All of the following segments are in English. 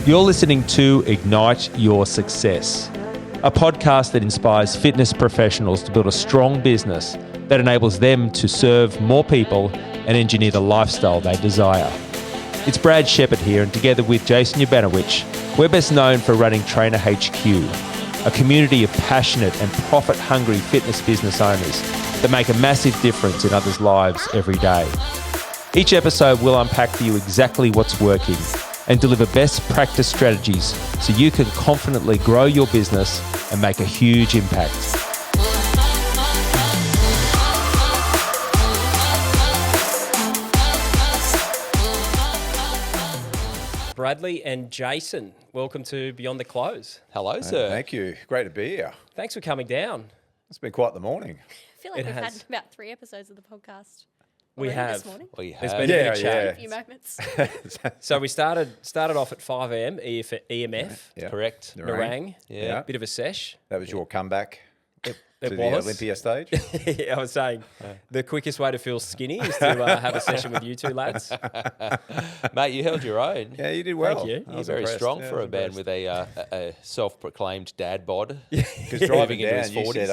You're listening to Ignite Your Success, a podcast that inspires fitness professionals to build a strong business that enables them to serve more people and engineer the lifestyle they desire. It's Brad Sheppard here, and together with Jason Urbanowicz, we're best known for running Trainer HQ, a community of passionate and profit-hungry fitness business owners that make a massive difference in others' lives every day. Each episode will unpack for you exactly what's working and deliver best practice strategies so you can confidently grow your business and make a huge impact. Bradley and Jason, welcome to Beyond the Close. Hello, sir. Thank you. Great to be here. Thanks for coming down. It's been quite the morning. I feel like It we've has. had about 3 episodes of the podcast. We already have. This morning. There's been a bit of chat. A few moments. So we started off at 5 a.m. EMF, Yeah. correct? The Narang, Yeah. bit of a sesh. That was your comeback It to was. the Olympia stage. I was saying the quickest way to feel skinny is to have a session with you two lads. Mate, you held your own. Yeah, you did well. Thank you. I You're was very impressed. strong Yeah, I for was a man impressed. with a self-proclaimed dad bod. Because moving driving into his down, you 40s.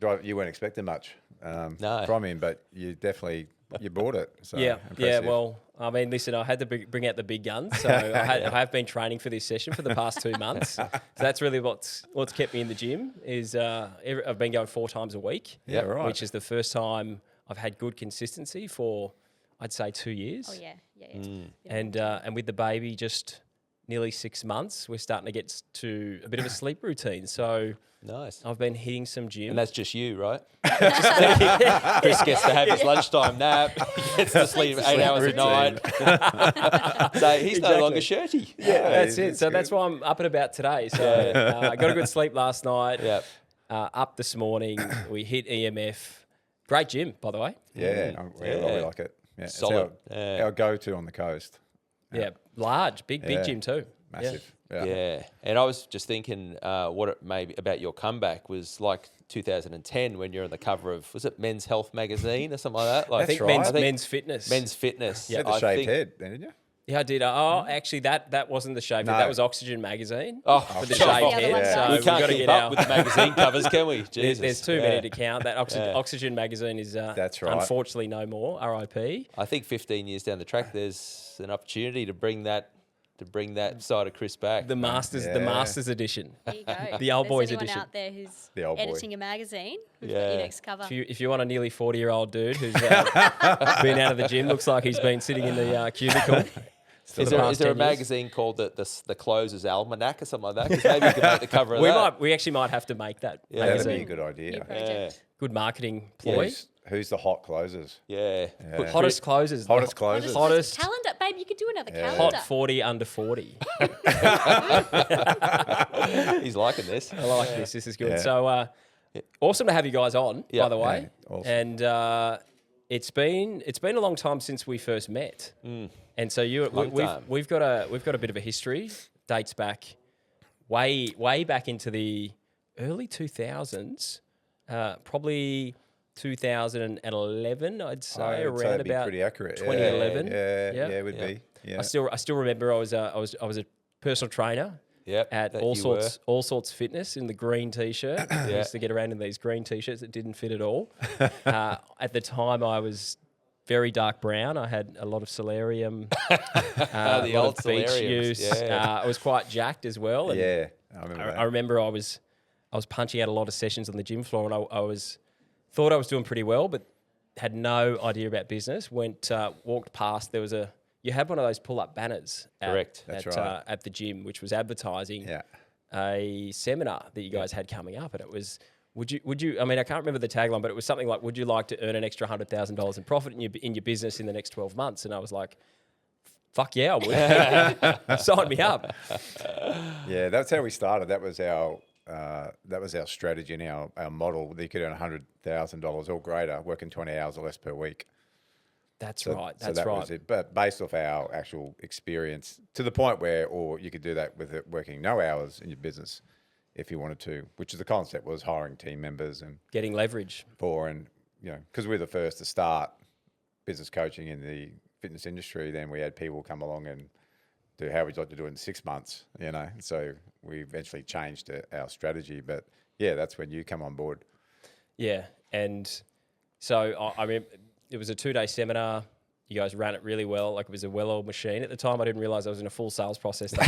said you weren't expecting much No. from him, but you definitely brought it. So Yeah. impressive. Well, I mean, listen, I had to bring out the big guns, so I have been training for this session for the past 2 months. So that's really what's kept me in the gym. Is I've been going 4 times a week. Yeah, right. Which is the first time I've had good consistency for, I'd say, 2 years. Oh, yeah. And with the baby just nearly 6 months, we're starting to get to a bit of a sleep routine. So Nice. I've been hitting some gym. And that's just you, right? Chris gets to have his lunchtime nap. He gets to sleep 8 hours a night. So he's no longer shirty. Yeah, that's it. it's So good. that's why I'm up and about today. So I got a good sleep last night. Yep. Up this morning, we hit EMF. Great gym, by the way. Yeah, I really like it. Yeah, Solid. It's our go-to on the coast. Yeah, large, big Yeah. gym too. Massive. Yeah. And I was just thinking what it maybe about your comeback was like 2010 when you're on the cover of, was it Men's Health magazine or something like that? Like, I think right. men's fitness. Men's Fitness. You had the I shaved think- head, then, didn't you? Yeah, I did. Oh, actually, that wasn't the shaved head. No. That was Oxygen magazine. Oh, with the shut shaved up. The other head. one's So up. We we've can't got to keep get up our. with the magazine covers, can we? There's Jesus. too many to count. That Yeah. Oxygen magazine is That's right. unfortunately no more. RIP. I think 15 years down the track, there's an opportunity to bring that side of Chris back. The Masters edition. There you go. The old If boys there's anyone edition. out there who's The old boy. editing a magazine, we've got Yeah. your next cover. If you want a nearly 40-year-old dude who's been out of the gym, looks like he's been sitting in the cubicle. Is there a magazine called the Closers Almanac or something like that? 'Cause maybe you could make the cover of that. We actually might have to make that Yeah, That'd be a magazine. good New idea. project. Good marketing ploy. Who's the hot closers? Yeah. Put Hottest closers. Hottest closers. Hottest. Calendar, babe, you could do another calendar. Hot 40 under 40. He's liking this. I like this. This is good. Yeah. So awesome to have you guys on, Yeah. by the way. Yeah, awesome. And it's been a long time since we first met. And so time. we've got a bit of a history. Dates back way back into the early 2000s, probably 2011, I'd say, I'd say around it'd be about pretty accurate. 2011. Yeah, Yeah. it would be. Yeah. I still remember I was a personal trainer Yep. at that all you sorts fitness in the green t-shirt. I used to get around in these green t-shirts that didn't fit at all. At the time, I was very dark brown. I had a lot of solarium, The a lot old of beach solariums, use. yeah. I was quite jacked as well. And Yeah, I remember that. I remember I was punching out a lot of sessions on the gym floor, and I thought I was doing pretty well, but had no idea about business. Walked past. You had one of those pull-up banners. Correct. That's right. At the gym, which was advertising Yeah. a seminar that you guys had coming up, and it was. Would you? I mean, I can't remember the tagline, but it was something like, "Would you like to earn an extra $100,000 in profit in your business in the next 12 months?" And I was like, "Fuck yeah, I would." Sign me up. Yeah, that's how we started. That was our strategy and our model. That you could earn $100,000 or greater, working 20 hours or less per week. That's So, right. so That's that right. was it. But based off our actual experience, to the point where, or you could do that with it working no hours in your business, if you wanted to. Which is the concept was hiring team members and Getting leverage. because we're the first to start business coaching in the fitness industry. Then we had people come along and how would you like to do it in 6 months, you know? So we eventually changed our strategy. But yeah, that's when you come on board. Yeah. And so I remember it was a 2-day seminar. You guys ran it really well. Like, it was a well-oiled machine. At the time, I didn't realize I was in a full sales process. I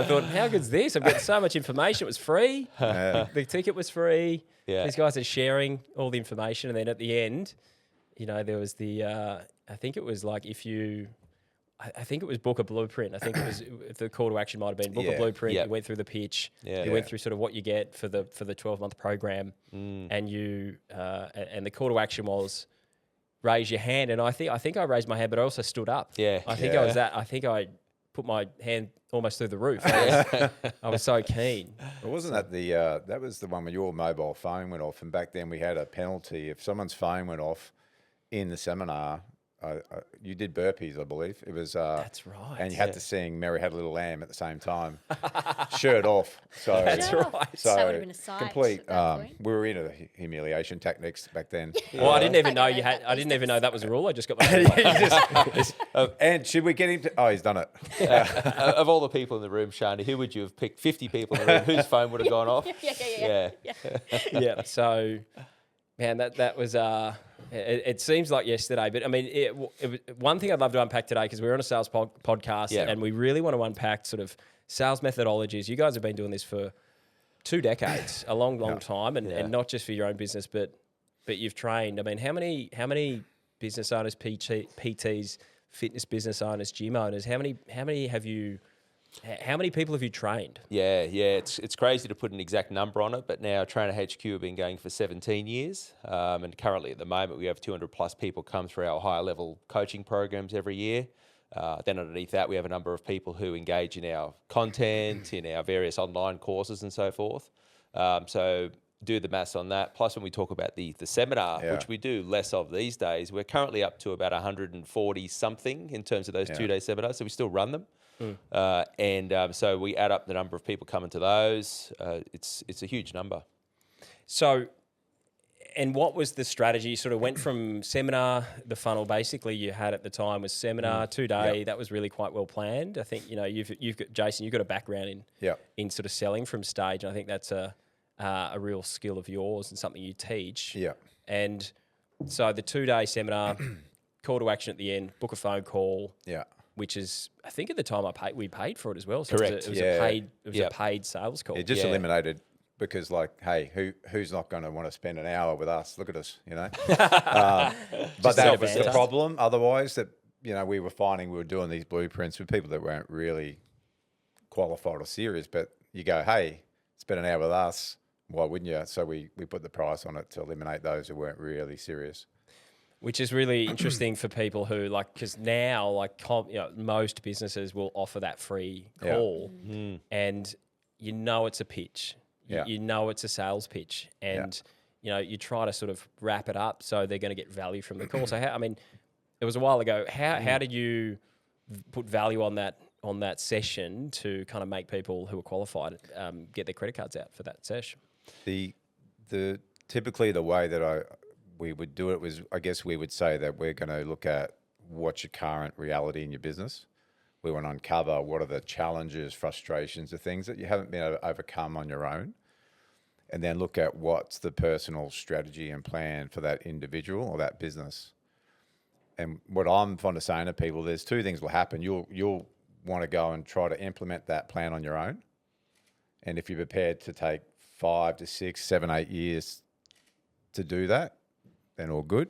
thought, how good's this? I'm getting so much information. It was free. The ticket was free. Yeah. These guys are sharing all the information. And then at the end, you know, there was the, I think it was like I think it was book a blueprint. I think it was the call to action might have been book a blueprint. Yep. You went through the pitch. Yeah. You went through sort of what you get for the 12-month program, and you and the call to action was raise your hand. And I think I raised my hand, but I also stood up. Yeah. I think I put my hand almost through the roof. I was so keen. Well, wasn't that that was the one where your mobile phone went off, and back then we had a penalty if someone's phone went off in the seminar. You did burpees, I believe. It was. That's right. And you had to sing "Mary Had a Little Lamb" at the same time, shirt off. So That's right. So That would have been a sight complete. at that point. We were into humiliation techniques back then. Well, I didn't even know Take you away had. that I didn't even know that was a rule. I just got my. And should we get him to? Oh, he's done it. Of all the people in the room, Shani, who would you have picked? 50 people in the room, whose phone would have gone off? Yeah. Yeah. So, man, that was. It seems like yesterday, but I mean, it was one thing I'd love to unpack today, because we're on a sales podcast, and we really want to unpack sort of sales methodologies. You guys have been doing this for 2 decades, a long time, and not just for your own business, but you've trained. I mean, how many business owners, PTs, fitness business owners, gym owners, how many people have you trained? Yeah, it's crazy to put an exact number on it, but now Trainer HQ have been going for 17 years, and currently at the moment we have 200 plus people come through our higher level coaching programs every year. Then underneath that we have a number of people who engage in our content, in our various online courses and so forth. So do the maths on that. Plus when we talk about the seminar, which we do less of these days, we're currently up to about 140 something in terms of those 2-day seminars, so we still run them. So we add up the number of people coming to those. It's a huge number. So, and what was the strategy? You sort of went from seminar, the funnel basically you had at the time was seminar, 2-day. That was really quite well planned. I think, you know, you've got, Jason, you've got a background in sort of selling from stage. And I think that's a real skill of yours and something you teach. Yeah. And so the 2-day seminar, call to action at the end, book a phone call. Yeah. Which is, I think at the time we paid for it as well. So correct. It was a paid sales call. It just eliminated, because like, hey, who's not going to want to spend an hour with us? Look at us, you know. But that was the problem. Otherwise, that, you know, we were finding we were doing these blueprints with people that weren't really qualified or serious. But you go, hey, spend an hour with us. Why wouldn't you? So we put the price on it to eliminate those who weren't really serious. Which is really interesting for people who like, because now like most businesses will offer that free call, and you know it's a pitch, you know it's a sales pitch, and you know you try to sort of wrap it up so they're going to get value from the call. So I mean, it was a while ago. How did you put value on that session to kind of make people who are qualified get their credit cards out for that session? Typically the way that we would do it was, I guess we would say that we're going to look at what's your current reality in your business. We want to uncover what are the challenges, frustrations, the things that you haven't been able to overcome on your own, and then look at what's the personal strategy and plan for that individual or that business. And what I'm fond of saying to people, there's 2 things will happen. You'll want to go and try to implement that plan on your own. And if you're prepared to take 5 to 6, 7, 8 years to do that, then all good.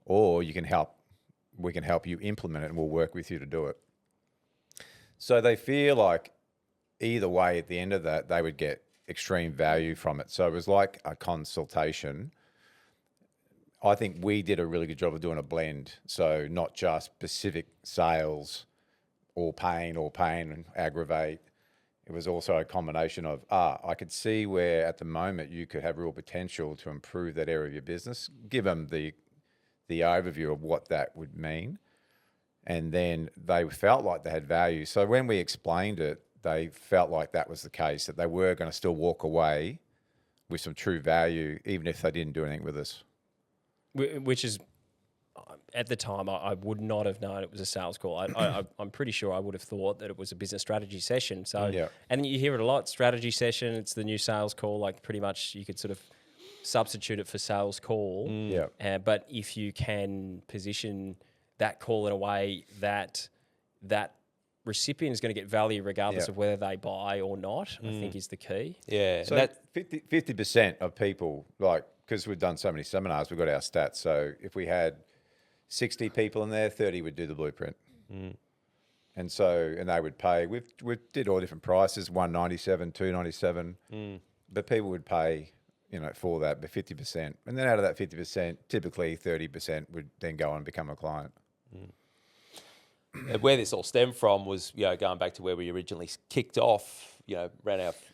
Or we can help you implement it, and we'll work with you to do it. So they feel like either way at the end of that, they would get extreme value from it. So it was like a consultation. I think we did a really good job of doing a blend. So not just specific sales or pain and aggravate. It was also a combination of, I could see where at the moment you could have real potential to improve that area of your business, give them the overview of what that would mean. And then they felt like they had value. So when we explained it, they felt like that was the case, that they were going to still walk away with some true value, even if they didn't do anything with us. Which is at the time, I would not have known it was a sales call. I'm pretty sure I would have thought that it was a business strategy session. So, Yeah. and you hear it a lot, strategy session, it's the new sales call. Like pretty much you could sort of substitute it for sales call. Yeah. But if you can position that call in a way that recipient is going to get value regardless of whether they buy or not, I think is the key. Yeah. So and 50% of people, like, because we've done so many seminars, we've got our stats. So if we had 60 people in there, 30 would do the blueprint. And they would pay. We did all different prices, $197, $297. But people would pay, for that, but 50%. And then out of that 50%, typically 30% would then go on and become a client. And where this all stemmed from was, going back to where we originally kicked off,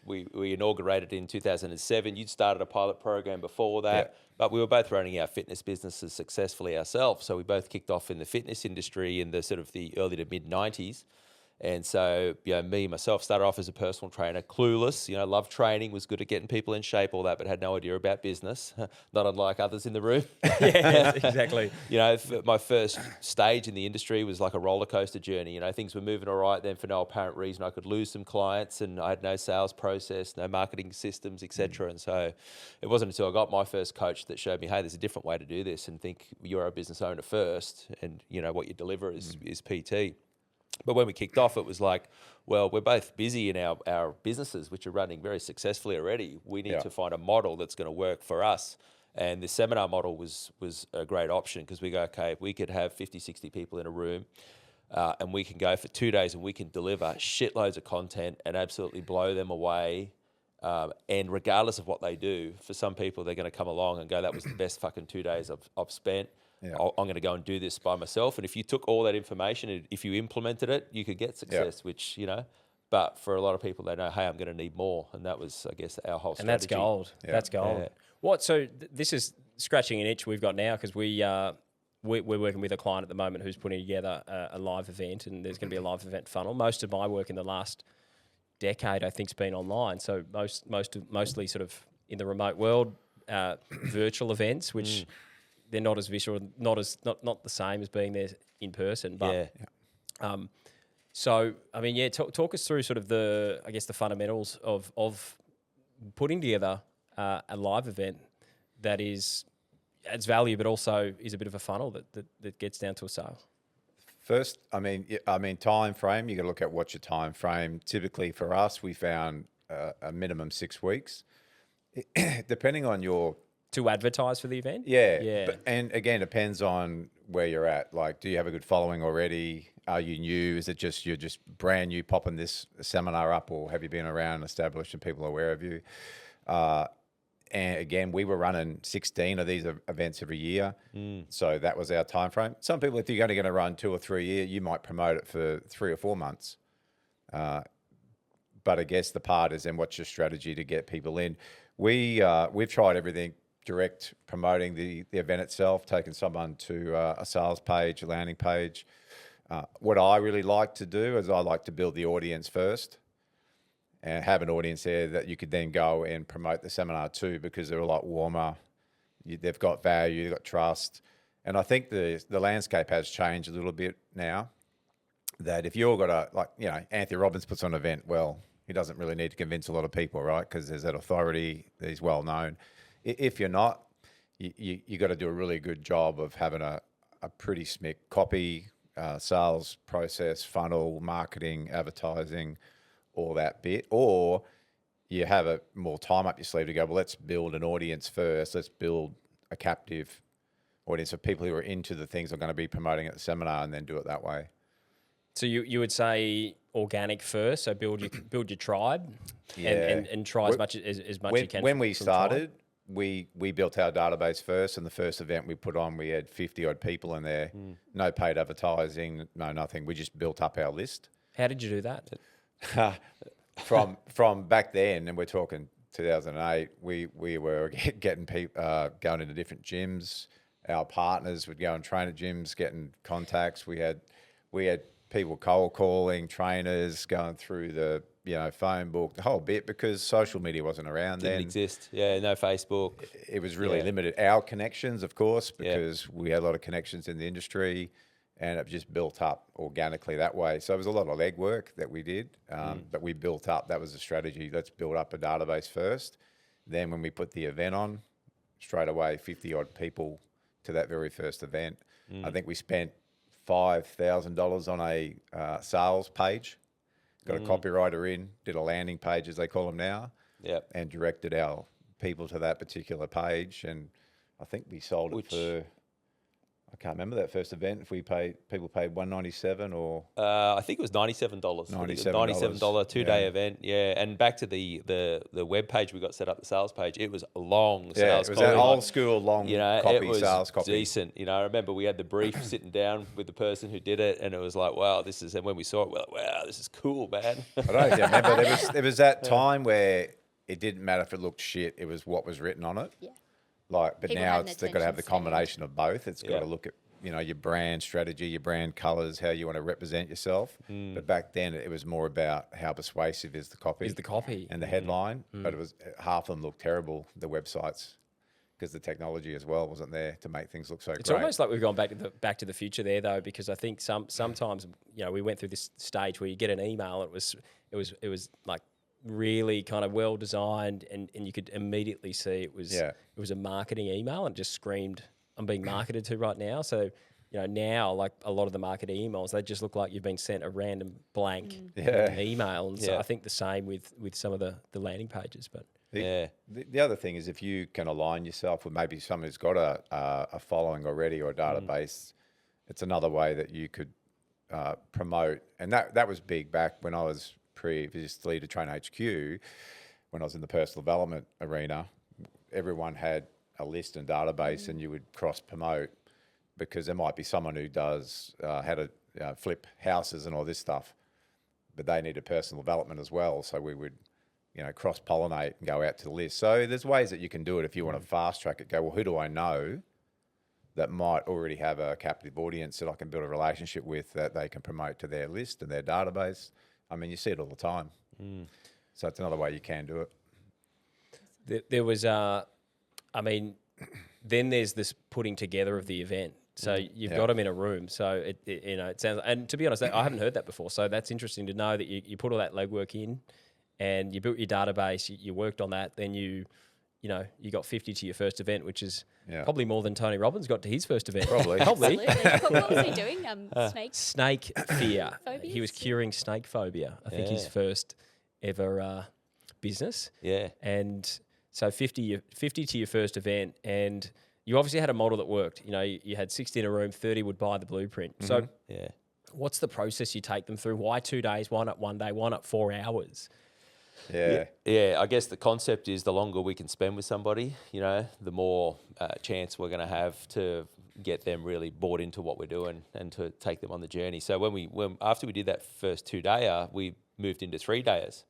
we inaugurated in 2007. You'd started a pilot program before that, but we were both running our fitness businesses successfully ourselves. So we both kicked off in the fitness industry in the sort of the early to mid 90s. And so, myself started off as a personal trainer, clueless, loved training, was good at getting people in shape, all that, but had no idea about business, not unlike others in the room. Yeah, exactly. My first stage in the industry was like a roller coaster journey. Things were moving all right. Then for no apparent reason, I could lose some clients and I had no sales process, no marketing systems, etc. And so it wasn't until I got my first coach that showed me, hey, there's a different way to do this, and think you're a business owner first, and what you deliver is PT. But when we kicked off, it was like, well, we're both busy in our businesses, which are running very successfully already. We need to find a model that's going to work for us. And the seminar model was a great option, because we go, okay, if we could have 50, 60 people in a room and we can go for 2 days and we can deliver shitloads of content and absolutely blow them away. And regardless of what they do, for some people, they're going to come along and go, that was the best fucking 2 days I've spent. Yeah. I'm going to go and do this by myself. And if you took all that information and if you implemented it, you could get success, which, but for a lot of people, they know, hey, I'm going to need more. And that was, I guess, our whole strategy. And that's gold. Yeah. That's gold. Yeah. What? So this is scratching an itch we've got now, because we're working with a client at the moment who's putting together a live event, and there's going to be a live event funnel. Most of my work in the last decade, I think, has been online. So mostly sort of in the remote world, virtual events, which they're not as visual, not the same as being there in person. But so I mean, talk us through sort of the fundamentals of putting together a live event that adds value, but also is a bit of a funnel that gets down to a sale. First, I mean, time frame. You got to look at what's your time frame. Typically, for us, we found a minimum 6 weeks, depending on your. To advertise for the event? Yeah. And again, depends on where you're at. Like, do you have a good following already? Are you new? Is it just you're just brand new popping this seminar up, or have you been around, established, and people are aware of you? And again, we were running 16 of these events every year. So that was our time frame. Some people, if you're only going to run 2 or 3 a year, you might promote it for 3 or 4 months. But I guess the part is then what's your strategy to get people in? We've tried everything. Direct promoting the event itself, taking someone to a sales page, a landing page. What I really like to do is I like to build the audience first and have an audience there that you could then go and promote the seminar to, because they're a lot warmer. They've got value, they've got trust. And I think the landscape has changed a little bit now, that if you've got Anthony Robbins puts on an event, well, he doesn't really need to convince a lot of people, right? Because there's that authority that he's well known. If you're not, you got to do a really good job of having a pretty smick copy, sales process, funnel, marketing, advertising, all that bit. Or you have more time up your sleeve to go, well, let's build an audience first. Let's build a captive audience of people who are into the things I'm going to be promoting at the seminar, and then do it that way. So you would say organic first, so build your tribe, and try as much as you can. When we started, we built our database first, and the first event we put on, we had 50 odd people in there. No paid advertising, no nothing. We just built up our list. How did you do that? From back then, and we're talking 2008, we were getting people going into different gyms. Our partners would go and train at gyms, getting contacts. We had people cold calling, trainers, going through the phone book, the whole bit, because social media wasn't around Didn't then. exist. Yeah, no Facebook. It was really Yeah. limited. Our connections, of course, because we had a lot of connections in the industry, and it just built up organically that way. So it was a lot of legwork that we did, but we built up. That was the strategy. Let's build up a database first. Then when we put the event on, straight away, 50 odd people to that very first event. I think we spent $5,000 on a sales page, got a copywriter in, did a landing page, as they call them now, and directed our people to that particular page. And I think we sold it for, I can't remember that first event, if people paid $197 or... I think it was $97. $97 2-day event. Yeah. And back to the web page we got set up, the sales page, it was a long sales it was copy. that old school long copy, it was sales copy. decent. I remember we had the brief sitting down with the person who did it, and it was like, wow, this is, and when we saw it, we're like, wow, this is cool, man. I don't know if you remember, there was that time where it didn't matter if it looked shit, it was what was written on it. Yeah. But People now had an they've got to have the attention span. combination of both. It's got to look at, your brand strategy, your brand colours, how you want to represent yourself. But back then it was more about how persuasive is the copy. And the headline. But it was, half of them looked terrible, the websites, because the technology as well wasn't there to make things look so It's great. almost like we've gone back to the future there, though, because I think sometimes we went through this stage where you get an email, and it was like really kind of well designed, and you could immediately see it was a marketing email, and just screamed, I'm being marketed to right now. So now, like a lot of the marketing emails, they just look like you've been sent a random blank email. And so I think the same with some of the landing pages. But the other thing is, if you can align yourself with maybe someone who's got a following already or a database, it's another way that you could promote. And that was big back when I was previously to Train HQ, when I was in the personal development arena. Everyone had a list and database, and you would cross promote, because there might be someone who does how to flip houses and all this stuff, but they needed personal development as well. So we would, cross pollinate and go out to the list. So there's ways that you can do it if you want to fast track it. Go, well, who do I know that might already have a captive audience that I can build a relationship with, that they can promote to their list and their database? I mean, you see it all the time. So it's another way you can do it. there was, then there's this putting together of the event. So you've got them in a room. So it sounds, and to be honest, I haven't heard that before. So that's interesting to know that you put all that legwork in, and you built your database. You worked on that. Then you got 50 to your first event, which is probably more than Tony Robbins got to his first event. Probably. Absolutely. What was he doing? Snakes? Snake fear. Phobias? He was curing snake phobia. I think his first ever business. Yeah. And so 50 to your first event, and you obviously had a model that worked. You had 60 in a room, 30 would buy the blueprint. So what's the process you take them through? Why 2 days? Why not 1 day? Why not 4 hours? Yeah. I guess the concept is the longer we can spend with somebody, the more chance we're going to have to get them really bought into what we're doing and to take them on the journey. So after we did that first 2-dayer, we moved into 3-dayers,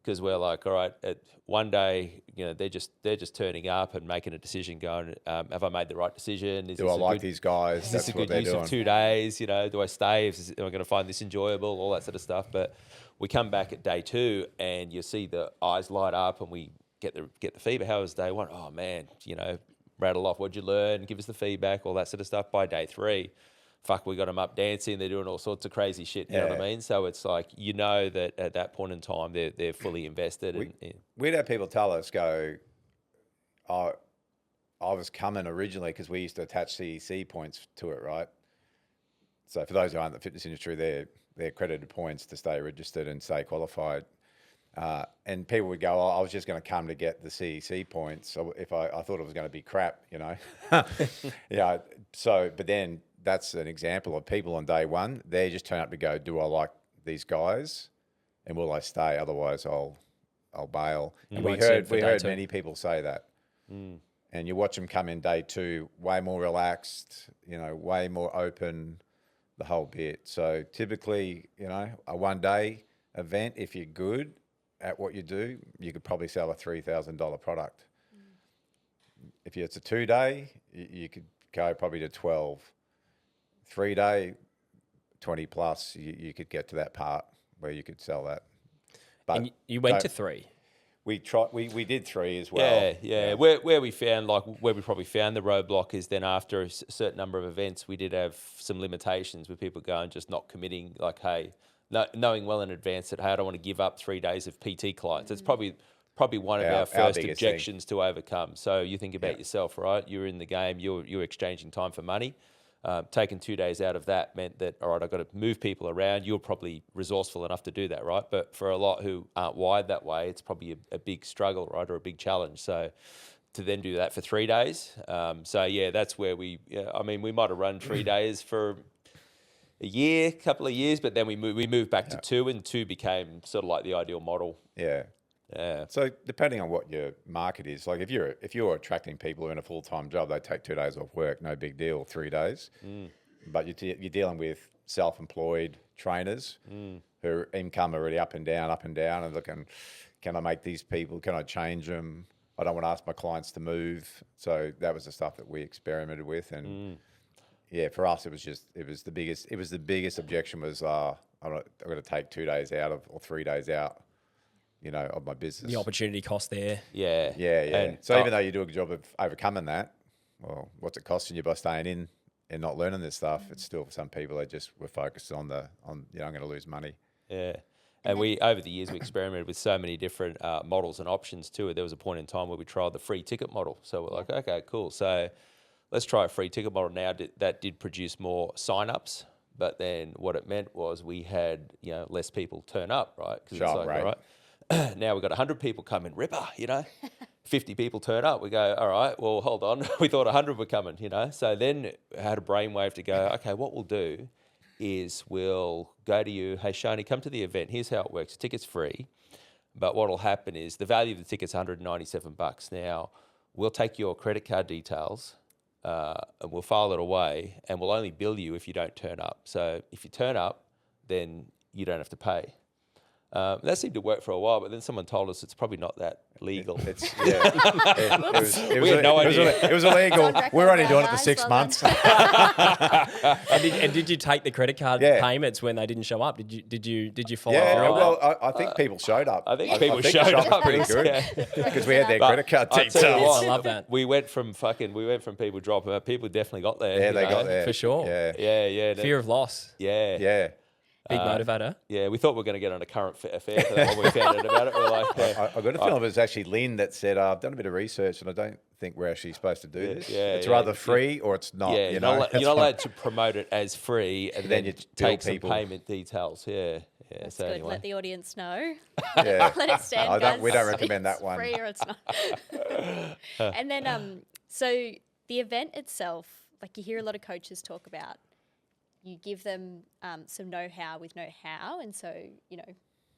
because we're like, all right, at 1 day, they're just turning up and making a decision, going, have I made the right decision? Do I like these guys? Is this a good use of 2 days? Do I stay? Am I going to find this enjoyable? All that sort of stuff. But we come back at day 2, and you see the eyes light up, and we get the feedback. How was day 1? Oh man, rattle off, what'd you learn? Give us the feedback, all that sort of stuff. By day 3, we got them up dancing. They're doing all sorts of crazy shit. You know what I mean? So it's like, that at that point in time, they're fully invested. We'd have people tell us, go, I was coming originally because we used to attach CEC points to it, right? So for those who aren't in the fitness industry, they're accredited points to stay registered and stay qualified. And people would go, I was just going to come to get the CEC points. So if I thought it was going to be crap, So, but then that's an example of people on day 1. They just turn up to go, do I like these guys? And will I stay? Otherwise, I'll bail. And we heard many people say that. And you watch them come in day 2, way more relaxed, way more open, the whole bit. So typically, a 1 day event, if you're good at what you do, you could probably sell a $3,000 product. If it's a 2 day, you could go probably to 12. 3 day, 20 plus, you could get to that part where you could sell that. But And you went to 3. we did 3 as well. Yeah. Where we found, where we probably found the roadblock is then after a certain number of events, we did have some limitations with people going, just not committing, like, hey, knowing well in advance that, hey, I don't want to give up 3 days of PT clients. It's probably one of our first objections to overcome. So you think about yourself, right? You're in the game, you're exchanging time for money. Taking 2 days out of that meant that, all right, I've got to move people around. You're probably resourceful enough to do that, right? But for a lot who aren't wired that way, it's probably a big struggle, right, or a big challenge. So to then do that for 3 days. That's where we might have run 3 days for a couple of years, but then we moved back to 2, and 2 became sort of like the ideal model. Yeah. Yeah. So depending on what your market is, like if you're attracting people who are in a full-time job, they take 2 days off work, no big deal, 3 days. But you're dealing with self-employed trainers who income already up and down, and looking, can I make these people, can I change them? I don't want to ask my clients to move. So that was the stuff that we experimented with. And for us, it was the biggest objection was, I've got to take 2 days out or 3 days out, of my business. The opportunity cost there. Yeah. And so even though you do a good job of overcoming that, well, what's it costing you by staying in and not learning this stuff? It's still, for some people, they just were focused on I'm going to lose money. Yeah. And we, over the years, we experimented with so many different models and options too. There was a point in time where we tried the free ticket model. So we're like, okay, cool. So let's try a free ticket model now. That did produce more sign-ups. But then what it meant was we had, less people turn up, right? Because it's like, all right, now we've got 100 people come in, ripper, 50 people turn up. We go, all right, well, hold on. We thought 100 were coming, So then I had a brainwave to go, okay, what we'll do is we'll go to you, hey, Shani, come to the event. Here's how it works. The ticket's free. But what will happen is the value of the ticket's $197. Now, we'll take your credit card details and we'll file it away, and we'll only bill you if you don't turn up. So if you turn up, then you don't have to pay. That seemed to work for a while, but then someone told us it's probably not that legal. It was no idea. It was illegal. We're only doing it for 6 months. And did you take the credit card payments when they didn't show up? Did you follow through? Well, I think people showed up. I think people showed up pretty good because we had their credit card details. I love that. We went from people dropping out. People definitely got there. Yeah, they got there for sure. Yeah. Fear of loss. Yeah. Big motivator. Yeah, we thought we were going to get on a current affair for that when we found out about it. We're like, I got a feeling it was actually Lynn that said, I've done a bit of research and I don't think we're actually supposed to do this. It's rather free or it's not. Yeah, you're not allowed to promote it as free and then you take some payment details. Yeah. That's so good. anyway. Let the audience know. Yeah. Let it stand, guys. We don't recommend that It's one. free or it's not. And then, so the event itself, like you hear a lot of coaches talk about, you give them some know-how with know-how. And so,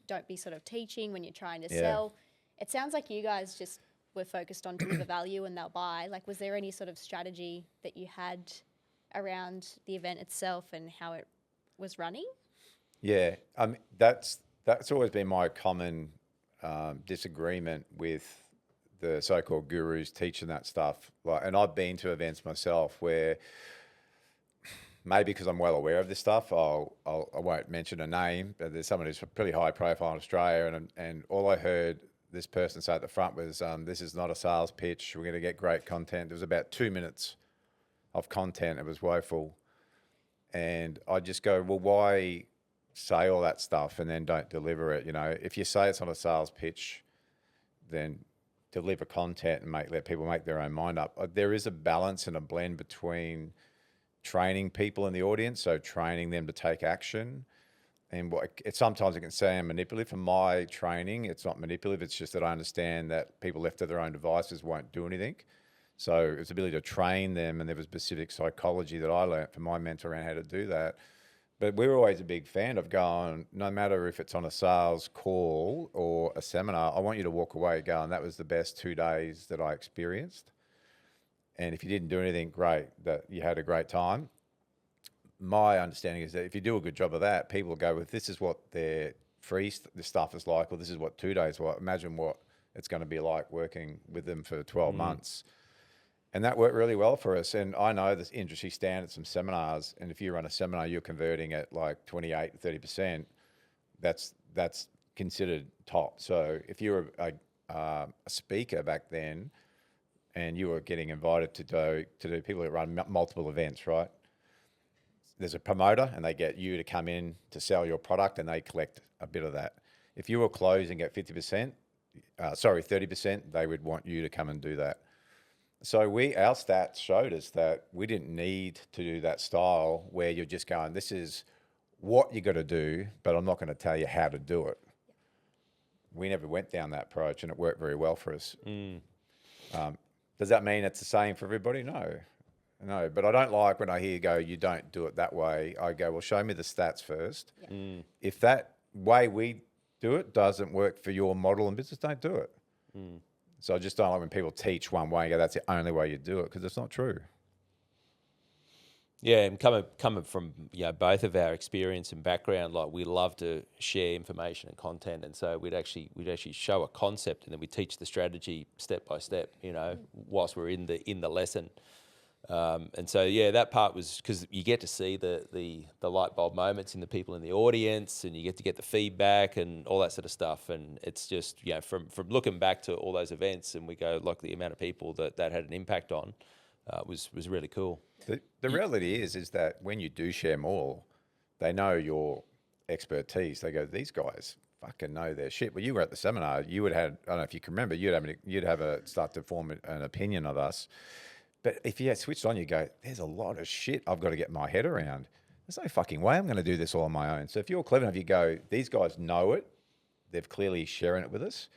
don't be sort of teaching when you're trying to sell. It sounds like you guys just were focused on deliver value and they'll buy. Like, was there any sort of strategy that you had around the event itself and how it was running? Yeah, that's always been my common disagreement with the so-called gurus teaching that stuff. And I've been to events myself where maybe because I'm well aware of this stuff, I won't mention a name, but there's someone who's pretty high profile in Australia, and all I heard this person say at the front was, this is not a sales pitch. We're going to get great content. There was about 2 minutes of content. It was woeful. And I just go, well, why say all that stuff and then don't deliver it? If you say it's not a sales pitch, then deliver content and let people make their own mind up. There is a balance and a blend between training people in the audience, so training them to take action. And sometimes it can sound manipulative. For my training, it's not manipulative. It's just that I understand that people left to their own devices won't do anything. So it's the ability to train them, and there was specific psychology that I learned from my mentor around how to do that. But we're always a big fan of going, no matter if it's on a sales call or a seminar, I want you to walk away going, that was the best 2 days that I experienced. And if you didn't do anything, great, that you had a great time. My understanding is that if you do a good job of that, people will go with, this is what their free stuff is like, or this is what 2 days like. Imagine what it's going to be like working with them for 12 months. And that worked really well for us. And I know this industry standard, some seminars, and if you run a seminar, you're converting at like 28 to 30%. That's considered top. So if you were a speaker back then, and you were getting invited to do people that run multiple events, right? There's a promoter, and they get you to come in to sell your product, and they collect a bit of that. If you were closing at 30%, they would want you to come and do that. So our stats showed us that we didn't need to do that style where you're just going, this is what you got to do, but I'm not going to tell you how to do it. We never went down that approach, and it worked very well for us. Does that mean it's the same for everybody? No, but I don't like when I hear you go, you don't do it that way. I go, well, show me the stats first. Yeah. If that way we do it doesn't work for your model and business, don't do it. So I just don't like when people teach one way and go, that's the only way you do it, because it's not true. Yeah, and coming from both of our experience and background, like we love to share information and content, and so we'd actually show a concept and then we teach the strategy step by step, whilst we're in the lesson. And so that part was because you get to see the light bulb moments in the people in the audience, and you get the feedback and all that sort of stuff. And it's just from looking back to all those events, and we go like the amount of people that had an impact on was really cool. The reality is that when you do share more, they know your expertise. They go, these guys fucking know their shit. Well, you were at the seminar. You would have, I don't know if you can remember, you'd start to form an opinion of us. But if you had switched on, you go, there's a lot of shit I've got to get my head around. There's no fucking way I'm going to do this all on my own. So if you're clever enough, you go, these guys know it. They've clearly sharing it with us.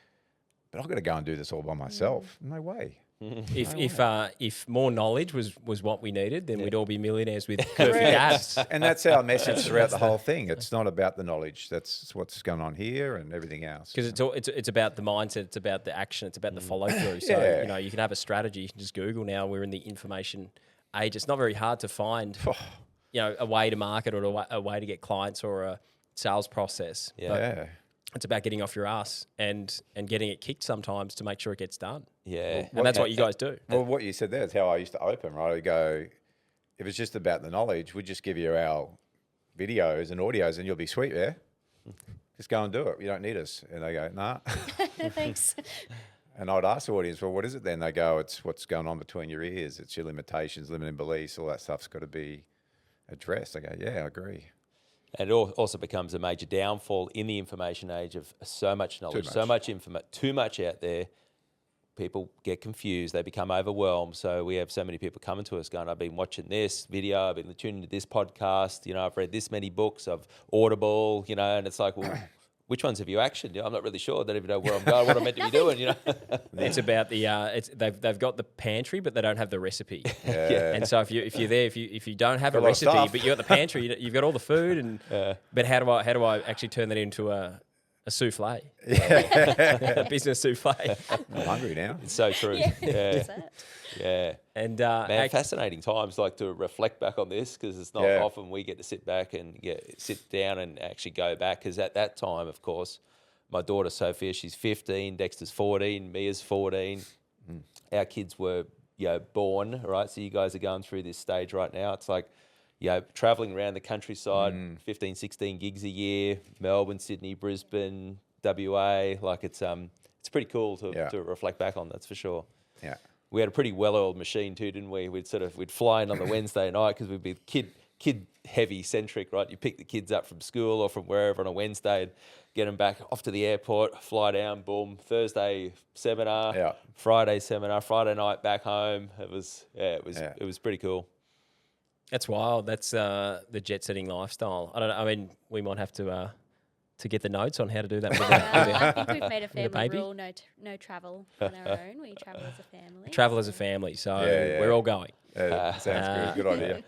But I've got to go and do this all by myself. No way. If more knowledge was what we needed, then we'd all be millionaires with perfect abs. And that's our message throughout the whole thing. It's not about the knowledge. That's what's going on here and everything else. Because it's about the mindset, it's about the action, it's about the follow through. So you can have a strategy. You can just Google now. We're in the information age. It's not very hard to find a way to market or a way to get clients or a sales process. Yeah. It's about getting off your ass and getting it kicked sometimes to make sure it gets done. Yeah. And that's what you guys do. Well, what you said there is how I used to open, right? I go, if it's just about the knowledge, we'd just give you our videos and audios and you'll be sweet, yeah? Just go and do it. You don't need us. And they go, nah. Thanks. And I'd ask the audience, well, what is it then? They go, it's what's going on between your ears. It's your limitations, limiting beliefs, all that stuff's got to be addressed. I go, yeah, I agree. And it also becomes a major downfall in the information age of so much knowledge, so much information, too much out there. People get confused. They become overwhelmed. So we have so many people coming to us going, I've been watching this video, I've been tuning to this podcast, I've read this many books, I've Audible, and it's like, well, which ones have you actioned? I'm not really sure. I don't even know where I'm going, what I'm meant to be doing, It's about they've got the pantry, but they don't have the recipe. Yeah. And so if you're there, if you don't have a recipe, but you got the pantry, you've got all the food, and but how do I actually turn that into a souffle? A business souffle. I'm hungry now. It's so true. Yeah. And man, fascinating times like to reflect back on this, because it's not often we get to sit back and sit down and actually go back, because at that time, of course, my daughter Sophia, she's 15, Dexter's 14, Mia's 14. Our kids were born, right? So you guys are going through this stage right now. It's like traveling around the countryside, 15, 16 gigs a year, Melbourne, Sydney, Brisbane, WA. Like it's pretty cool to reflect back on, that's for sure. Yeah. We had a pretty well-oiled machine too, didn't we? We'd fly in on the Wednesday night because we'd be kid heavy centric, right? You pick the kids up from school or from wherever on a Wednesday and get them back off to the airport, fly down, boom, Thursday seminar, Friday seminar, Friday night back home. It was pretty cool. That's wild. That's the jet setting lifestyle. I don't know. I mean, we might have to get the notes on how to do that. I think we've made a family rule: no travel on our own. We travel as a family. Travel as a family. So we're all going. Sounds good. Good idea.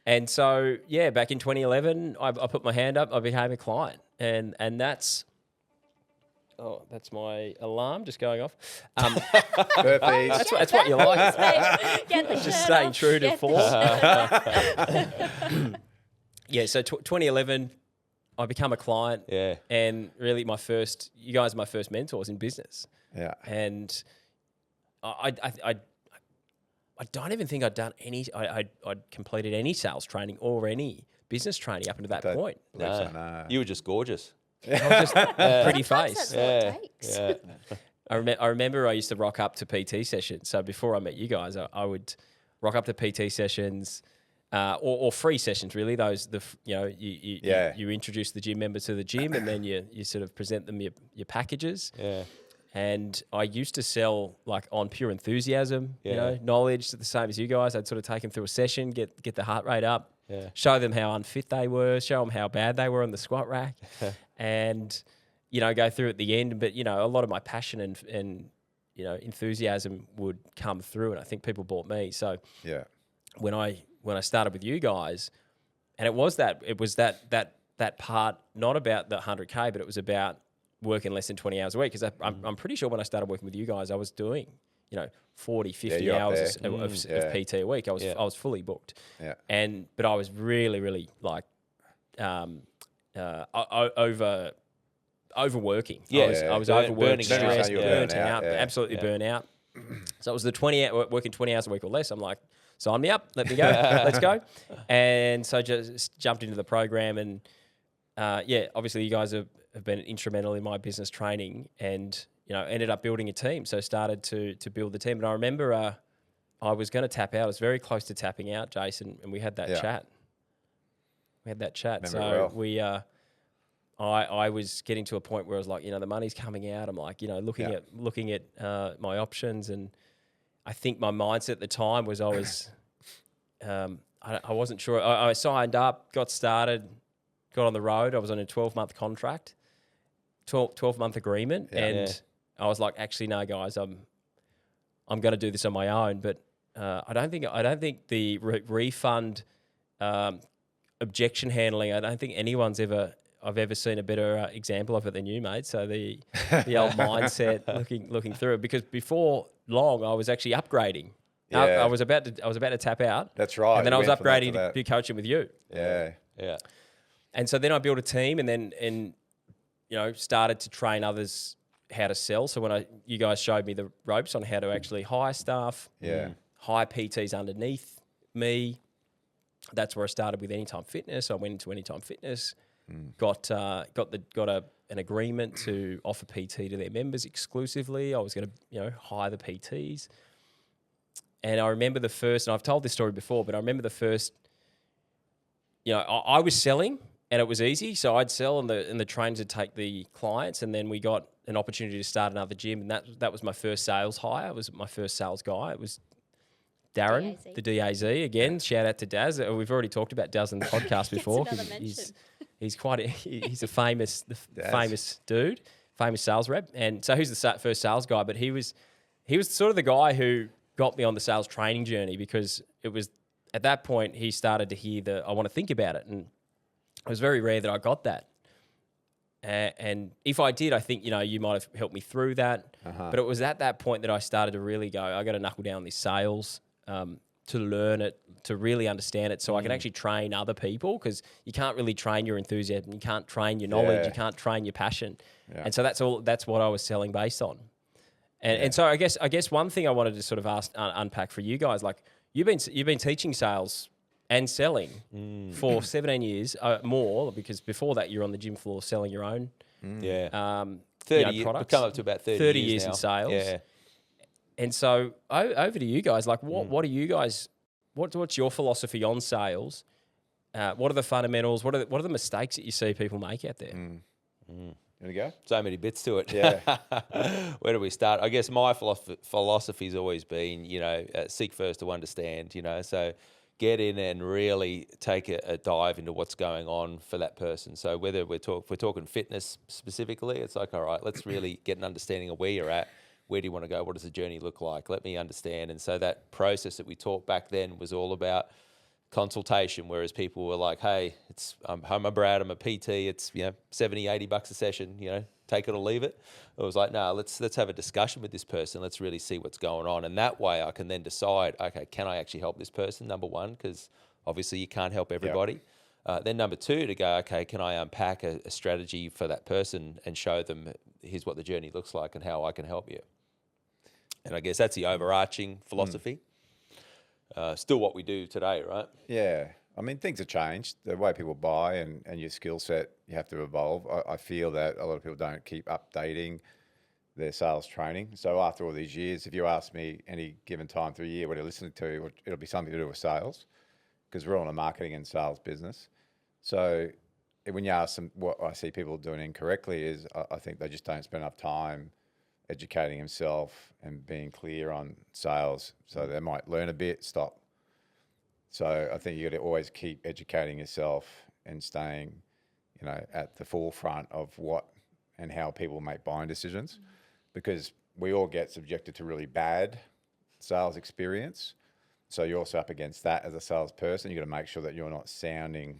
And so back in 2011, I put my hand up. I became a client, and that's. Oh, that's my alarm just going off. Perfect. That's what you like. Get the Just shirt staying off. true to Get form. the So 2011, I become a client. Yeah. And really you guys are my first mentors in business. Yeah. And I don't even think I'd done I'd completed any sales training or any business training up until that point. No. You were just gorgeous. I was just pretty Sometimes face. that's all it takes. Yeah. I remember I used to rock up to PT sessions. So before I met you guys, I would rock up to PT sessions or free sessions. Really, you introduce the gym member to the gym, and then you sort of present them your packages. Yeah. And I used to sell like on pure enthusiasm, Yeah. knowledge, the same as you guys. I'd sort of take them through a session, get the heart rate up, Yeah. show them how unfit they were, show them how bad they were on the squat rack, and go through at the end. But a lot of my passion and enthusiasm would come through, and I think people bought me. So Yeah. when I started with you guys, and it was that part, not about the 100K, but it was about working less than 20 hours a week. Because I'm pretty sure when I started working with you guys, I was doing 40, 50 you're up hours there. of PT a week. I was fully booked. Yeah. But I was really, really like overworking. Yeah. I was Burning overworked, out. stressed, You were burnt burnt out, out, yeah. absolutely Yeah. burnt out. So it was the 20 hour, working 20 hours a week or less. I'm like, sign me up, let me go, let's go. And so just jumped into the program, and obviously you guys have been instrumental in my business training, and ended up building a team. So started to build the team. And I remember I was going to tap out. I was very close to tapping out, Jason, and we had that chat. Remember So well. we I was getting to a point where I was like, the money's coming out. I'm like, looking at my options, and I think my mindset at the time was I was I wasn't sure. I signed up, got started, got on the road. I was on a 12-month contract, 12-month agreement, and I was like, actually, no, guys, I'm going to do this on my own. But I don't think the refund objection handling. I don't think I've ever seen a better example of it than you, mate. So the old mindset, looking through it, because before long I was actually upgrading. Yeah. I was about to tap out. That's right. And then I was You went from that to upgrading to that. be coaching with you. Yeah. Yeah. And so then I built a team, and started to train others how to sell. So when you guys showed me the ropes on how to actually hire staff, hire PTs underneath me, that's where I started with Anytime Fitness. I went into Anytime Fitness, got an agreement to offer PT to their members exclusively. I was going to hire the PTs. And I remember the first, and I've told this story before, but I remember the first, I was selling, and it was easy. So I'd sell, and the trainers would take the clients, and then we got an opportunity to start another gym, and that was my first sales hire. It was my first sales guy. It was Darren, DAZ. the DAZ. Again, shout out to Daz. We've already talked about Daz in the podcast before. another mention. He's a famous dude, famous sales rep. And so he's the first sales guy, but he was sort of the guy who got me on the sales training journey, because it was at that point he started to hear I want to think about it. And it was very rare that I got that. And if I did, I think, you might have helped me through that. But it was at that point that I started to really go, I got to knuckle down this sales, to learn it, to really understand it, so I can actually train other people, because you can't really train your enthusiasm. You can't train your knowledge. You can't train your passion. Yeah. And so that's what I was selling based on. And so I guess one thing I wanted to sort of unpack for you guys, like you've been teaching sales and selling for 17 years more, because before that you're on the gym floor selling your own 30 products. Come up to about 30 years now. in sales. Yeah. And so over to you guys, like what are you guys, what's your philosophy on sales? What are the fundamentals? What are the mistakes that you see people make out there? You want to go? So many bits to it. Yeah. Where do we start? I guess my philosophy's always been, seek first to understand, so get in and really take a dive into what's going on for that person. So whether if we're talking fitness specifically, it's like, all right, let's really get an understanding of where you're at. Where do you want to go? What does the journey look like? Let me understand. And so that process that we taught back then was all about consultation, whereas people were like, hey, I'm a Brad, I'm a PT, it's $70, $80 a session, take it or leave it. It was like, no, let's have a discussion with this person, let's really see what's going on. And that way I can then decide, okay, can I actually help this person, number one, because obviously you can't help everybody. Yep. Then number two, to go, okay, can I unpack a strategy for that person and show them here's what the journey looks like and how I can help you. And I guess that's the overarching philosophy. Still what we do today, right? Yeah. I mean, things have changed. The way people buy and your skill set, you have to evolve. I feel that a lot of people don't keep updating their sales training. So after all these years, if you ask me any given time through a year what you're listening to, it'll be something to do with sales, because we're all in a marketing and sales business. So when you ask them what I see people doing incorrectly is I think they just don't spend enough time educating themselves and being clear on sales. So they might learn a bit, stop. So I think you got to always keep educating yourself and staying, at the forefront of what and how people make buying decisions, because we all get subjected to really bad sales experience. So you're also up against that as a salesperson. You got to make sure that you're not sounding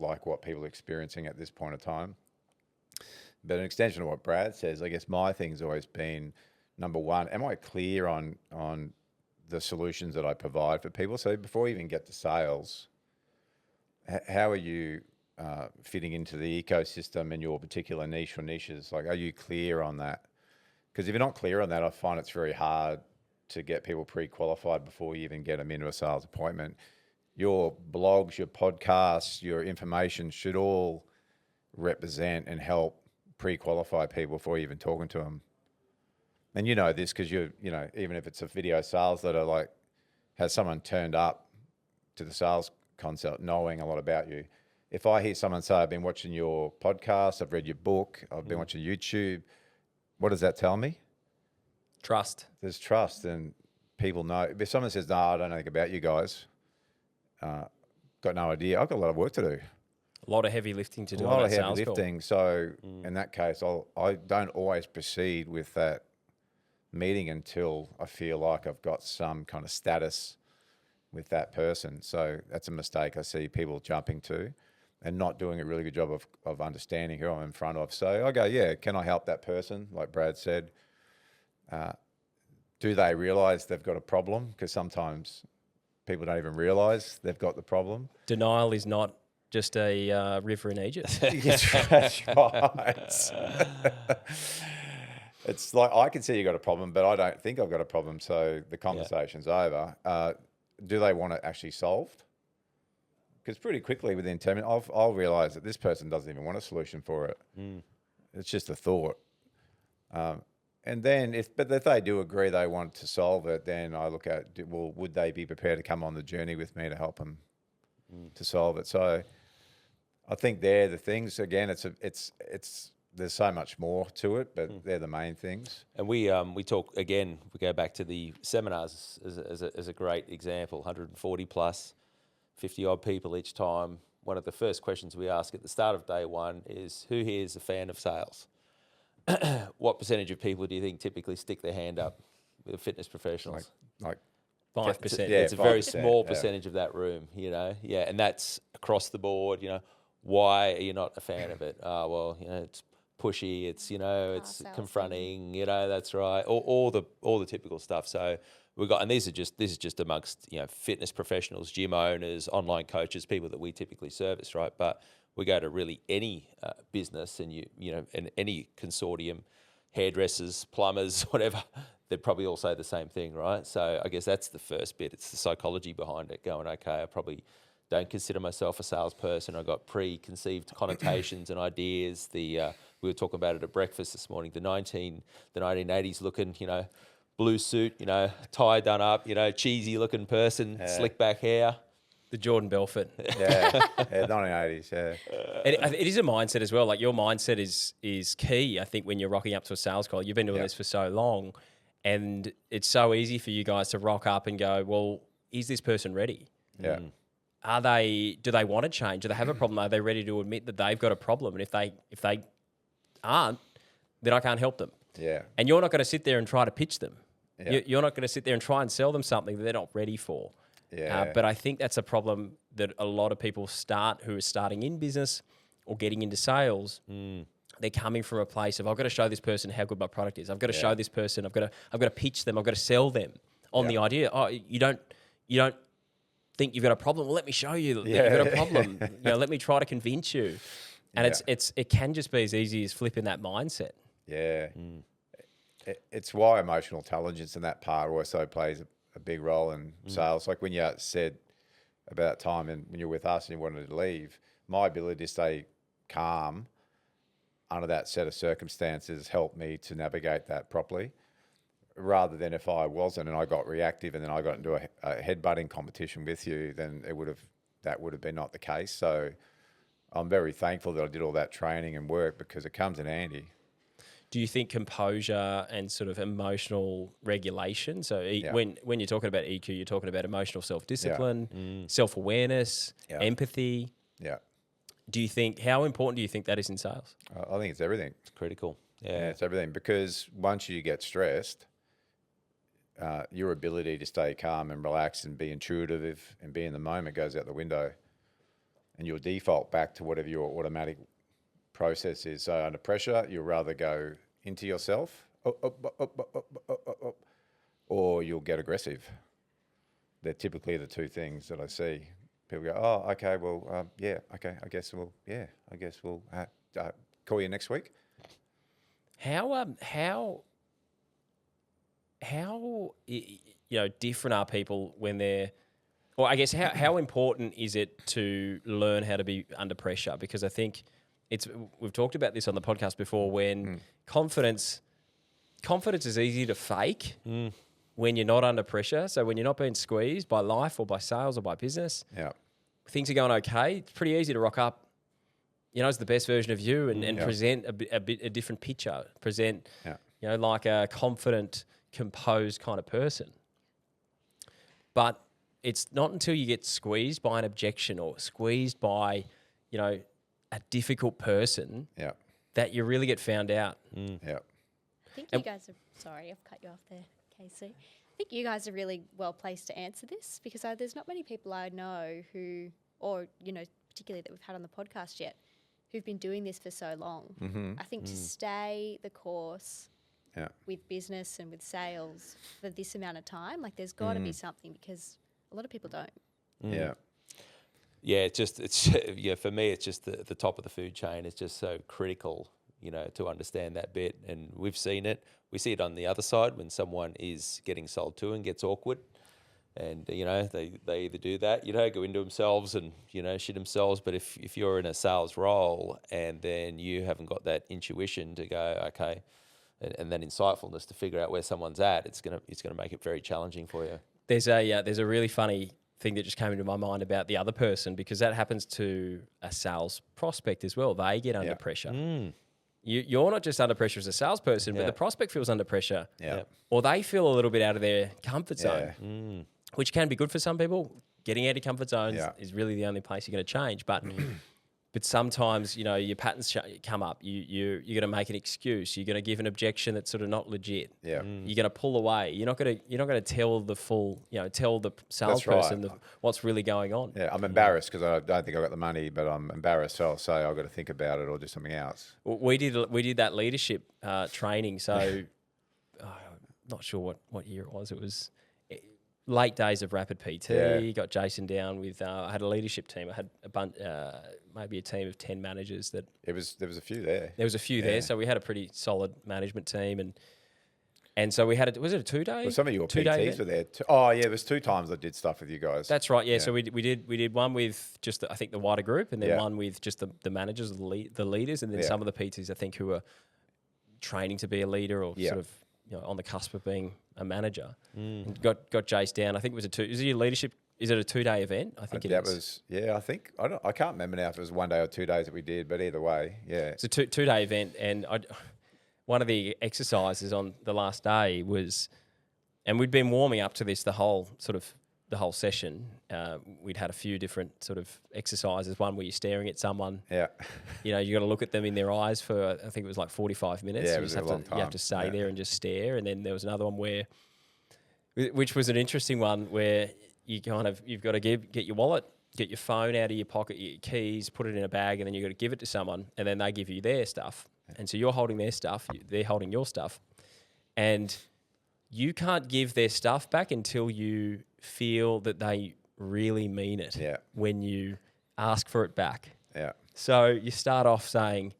like what people are experiencing at this point of time. But an extension of what Brad says, I guess my thing's always been, number one, am I clear on the solutions that I provide for people? So before you even get to sales, how are you fitting into the ecosystem in your particular niche or niches? Like, are you clear on that? Because if you're not clear on that, I find it's very hard to get people pre-qualified before you even get them into a sales appointment. Your blogs, your podcasts, your information should all represent and help pre-qualify people before you even talking to them. And you know this because even if it's a video sales letter, like, has someone turned up to the sales consult knowing a lot about you? If I hear someone say, I've been watching your podcast, I've read your book, I've been watching YouTube, what does that tell me? Trust. There's trust, and people know. If someone says, no, I don't know anything about you guys, got no idea, I've got a lot of work to do. A lot of heavy lifting to do. A lot on of that heavy sales call. lifting. So in that case, I don't always proceed with that meeting until I feel like I've got some kind of status with that person. So that's a mistake I see people jumping to and not doing a really good job of understanding who I'm in front of. So I go, yeah, can I help that person? Like Brad said, do they realize they've got a problem? Because sometimes people don't even realize they've got the problem. Denial is not just a river in Egypt. That's right. It's like, I can see you got a problem, but I don't think I've got a problem. So the conversation's over. Do they want it actually solved? Because pretty quickly within 10 minutes, I'll realize that this person doesn't even want a solution for it. It's just a thought. And then if they do agree they want to solve it, then I look at, would they be prepared to come on the journey with me to help them to solve it? So I think they're the things. Again, there's so much more to it, but they're the main things. And we talk again. We go back to the seminars as a great example. 140 plus, 50 odd people each time. One of the first questions we ask at the start of day one is, who here is a fan of sales? What percentage of people do you think typically stick their hand up with fitness professionals? Like 5%. It's a very 5%, small percentage of that room, and that's across the board. Why are you not a fan of it? Well, it's pushy. It's it's confronting. That's right. All the typical stuff. So we've got, and this is just amongst fitness professionals, gym owners, online coaches, people that we typically service, right? But we go to really any business, and and any consortium, hairdressers, plumbers, whatever, they'd probably all say the same thing, right? So I guess that's the first bit. It's the psychology behind it. Going, okay, I probably don't consider myself a salesperson. I've got preconceived connotations and ideas. We were talking about it at breakfast this morning. The 1980s looking, blue suit, tie done up, cheesy looking person, slick back hair. The Jordan Belfort. Yeah, 1980s, yeah. It is a mindset as well. Like, your mindset is key, I think, when you're rocking up to a sales call. You've been doing this for so long, and it's so easy for you guys to rock up and go, well, is this person ready? Yeah. Do they want to change? Do they have a problem? Are they ready to admit that they've got a problem? And if they aren't, then I can't help them. Yeah. And you're not going to sit there and try to pitch them. Yeah. You're not going to sit there and try and sell them something that they're not ready for. Yeah. But I think that's a problem that a lot of people who are starting in business or getting into sales. They're coming from a place of, I've got to show this person how good my product is. I've got to show this person. I've got to pitch them. I've got to sell them on the idea. Oh, you don't think you've got a problem? Well, let me show you that you've got a problem. Let me try to convince you. And it can just be as easy as flipping that mindset. Yeah. It's why emotional intelligence in that part also plays a big role in sales. Like when you said, about time and when you're with us and you wanted to leave, my ability to stay calm under that set of circumstances helped me to navigate that properly, rather than if I wasn't and I got reactive and then I got into a headbutting competition with you, then that would have been not the case. So I'm very thankful that I did all that training and work, because it comes in handy. Do you think composure and sort of emotional regulation? So when you're talking about EQ, you're talking about emotional self-discipline, self-awareness, empathy. Yeah. Do you think, how important do you think that is in sales? I think it's everything. It's critical. Yeah, it's everything, because once you get stressed, your ability to stay calm and relaxed and be intuitive and be in the moment goes out the window, and you'll default back to whatever your automatic process is. So under pressure, you'll rather go into yourself, or you'll get aggressive. They're typically the two things that I see. People go, oh, okay, well, I guess we'll call you next week. How different are people when they're, or I guess how important is it to learn how to be under pressure? Because I think we've talked about this on the podcast before, when confidence is easy to fake when you're not under pressure. So when you're not being squeezed by life or by sales or by business, things are going okay. It's pretty easy to rock up, as the best version of you and present a different picture, present, like a confident, composed kind of person. But it's not until you get squeezed by an objection or squeezed by, a difficult person that you really get found out. Yeah. I think you guys are, sorry, I've cut you off there, Casey. I think you guys are really well placed to answer this, because there's not many people I know who, or, particularly that we've had on the podcast yet, who've been doing this for so long. I think to stay the course with business and with sales for this amount of time, like there's got to be something, because a lot of people don't. Yeah, for me, it's just the top of the food chain. It's just so critical, to understand that bit. And we've seen it. We see it on the other side when someone is getting sold to and gets awkward. And, they either do that, go into themselves and, shit themselves. But if you're in a sales role and then you haven't got that intuition to go, okay, and then insightfulness to figure out where someone's at, it's gonna make it very challenging for you. There's a really funny thing that just came into my mind about the other person, because that happens to a sales prospect as well. They get under pressure. You're not just under pressure as a salesperson, but the prospect feels under pressure. Or they feel a little bit out of their comfort zone, which can be good for some people. Getting out of comfort zones is really the only place you're going to change. But but sometimes, your patterns come up. You're going to make an excuse. You're going to give an objection that's sort of not legit. You're going to pull away. You're not going to tell the full, tell the salesperson what's really going on. Yeah, I'm embarrassed because I don't think I got the money, but I'm embarrassed. So I'll say I've got to think about it or do something else. Well, we did that leadership training. So not sure what year it was. It was late days of Rapid PT. Got Jason down with. I had a leadership team. I had a bunch, maybe a team of 10 managers. There was a few there. There was a few there, so we had a pretty solid management team, and so we had was it a 2-day? Well, some of your PTs were there. There was 2 times I did stuff with you guys. That's right. Yeah. So we did one with just I think the wider group, and then one with just the managers, the leaders, and then some of the PTs I think who were training to be a leader or sort of on the cusp of being a manager. And got Jace down. I think it was is it your leadership? Is it a 2-day event? I think that was. Yeah, I think I can't remember now if it was 1 day or 2 days that we did, but either way, it's a 2-day event. And one of the exercises on the last day was, and we'd been warming up to this the whole session. We'd had a few different sort of exercises. One where you're staring at someone. Yeah. You got to look at them in their eyes for, I think it was like 45 minutes. Yeah, it was a long time. You have to stay there and just stare. And then there was another one which was an interesting one where you've got to get your wallet, get your phone out of your pocket, your keys, put it in a bag, and then you've got to give it to someone, and then they give you their stuff. And so you're holding their stuff, they're holding your stuff. And you can't give their stuff back until you feel that they really mean it when you ask for it back. Yeah. So you start off saying,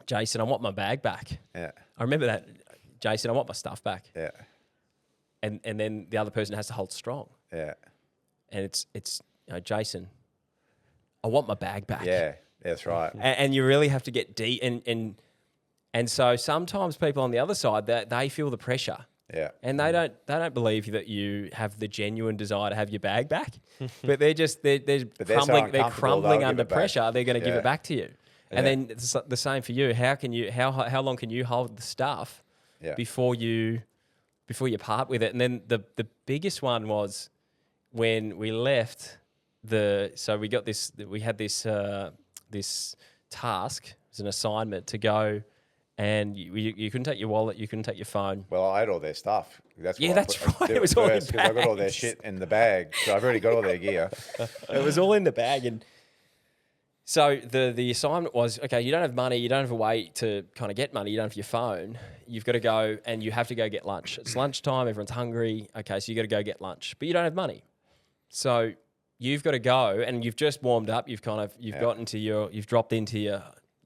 Jason, I want my bag back. Yeah. I remember that. Jason, I want my stuff back. Yeah. And then the other person has to hold strong. Yeah. and it's Jason, I want my bag back. Yeah, that's right. And you really have to get deep. And so sometimes people on the other side, that they feel the pressure. Yeah. And they don't believe that you have the genuine desire to have your bag back, but they're crumbling under pressure. They're going to give it back to you. And then it's the same for you. How long can you hold the stuff before you part with it? And then the biggest one was when we left we had this task, it was an assignment to go, and you couldn't take your wallet, you couldn't take your phone. Well, I had all their stuff. That's right. It was all in bags. I got all their shit in the bag, so I've already got all their gear. It was all in the bag, and so the assignment was, okay, you don't have money, you don't have a way to kind of get money, you don't have your phone. You've got to go, and you have to go get lunch. It's lunchtime, everyone's hungry. Okay, so you got to go get lunch, but you don't have money. So you've got to go, and you've just warmed up. You've dropped into your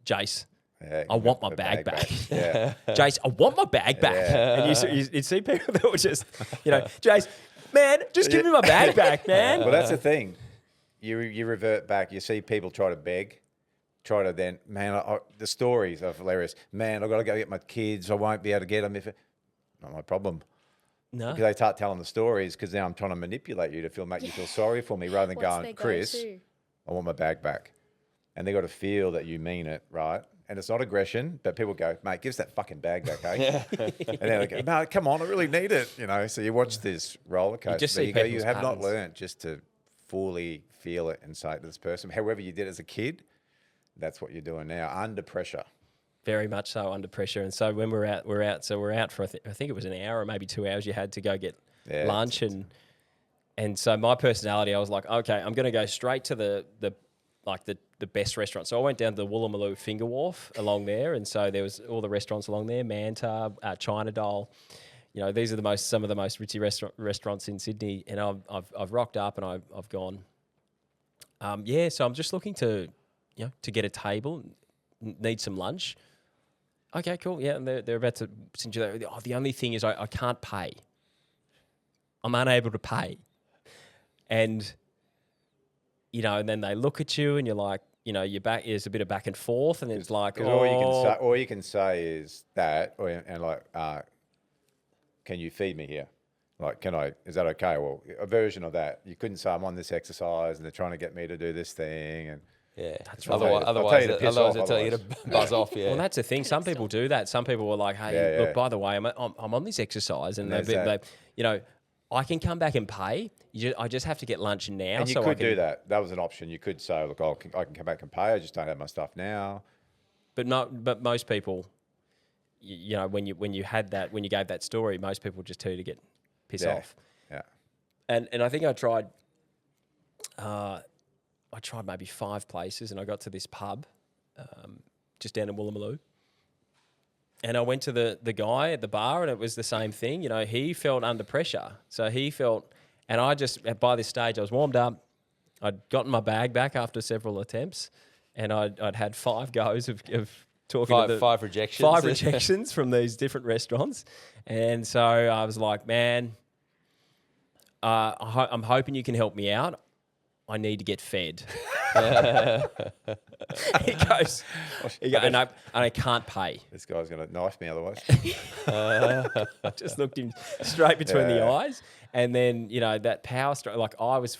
Jace. Yeah, I want my bag back. Yeah. Jace, I want my bag back. Yeah. And you'd see people that were just, Jace, man, just give me my bag back, man. Well, that's the thing. You revert back. You see people try to beg, the stories are hilarious. Man, I've got to go get my kids. I won't be able to get them not my problem. No. Because they start telling the stories, because now I'm trying to manipulate you to make you feel sorry for me, rather than going, Chris, I want my bag back. And they got to feel that you mean it, right? And it's not aggression, but people go, mate, give us that fucking bag back, eh? And then they go, no, come on, I really need it. So you watch this roller coaster. You have not learned just to fully feel it and say it to this person. However you did as a kid, that's what you're doing now, under pressure. Very much so, under pressure. And so when we're out. So we're out for, I think it was an hour or maybe 2 hours you had to go get lunch. And so my personality, I was like, okay, I'm going to go straight to the best restaurant. So I went down to the Woolloomooloo Finger Wharf along there. And so there was all the restaurants along there, Manta, China Doll. These are some of the most ritzy restaurants in Sydney. And I've rocked up and I've gone, so I'm just looking to get a table, need some lunch. Okay, cool. Yeah, and they're about to send you that. Oh, the only thing is I can't pay. I'm unable to pay. And, and then they look at you and you're like, you're back, there's a bit of back and forth, and it's like, all you can say is that, can you feed me here? Like, is that okay? Well, a version of that. You couldn't say, I'm on this exercise and they're trying to get me to do this thing. And yeah, that's right. Otherwise, they'll tell you to buzz off. Yeah. Well, that's the thing. Some people do that. Some people are like, "Hey, look, by the way, I'm on this exercise, and I can come back and pay. I just have to get lunch now." And you could do that. That was an option. You could say, "Look, I can come back and pay. I just don't have my stuff now." But most people, when you gave that story, most people just tell you to get piss off. Yeah. And I think I tried. I tried maybe 5 places, and I got to this pub just down in Woolloomooloo. And I went to the guy at the bar, and it was the same thing. He felt under pressure. So he felt, and I just, by this stage, I was warmed up. I'd gotten my bag back after several attempts, and I'd had 5 goes of talking to 5 rejections. 5 rejections from these different restaurants. And so I was like, man, I'm hoping you can help me out. I need to get fed. He goes, and I can't pay. This guy's going to knife me otherwise. I just looked him straight between the eyes. And then, that power stroke, like I was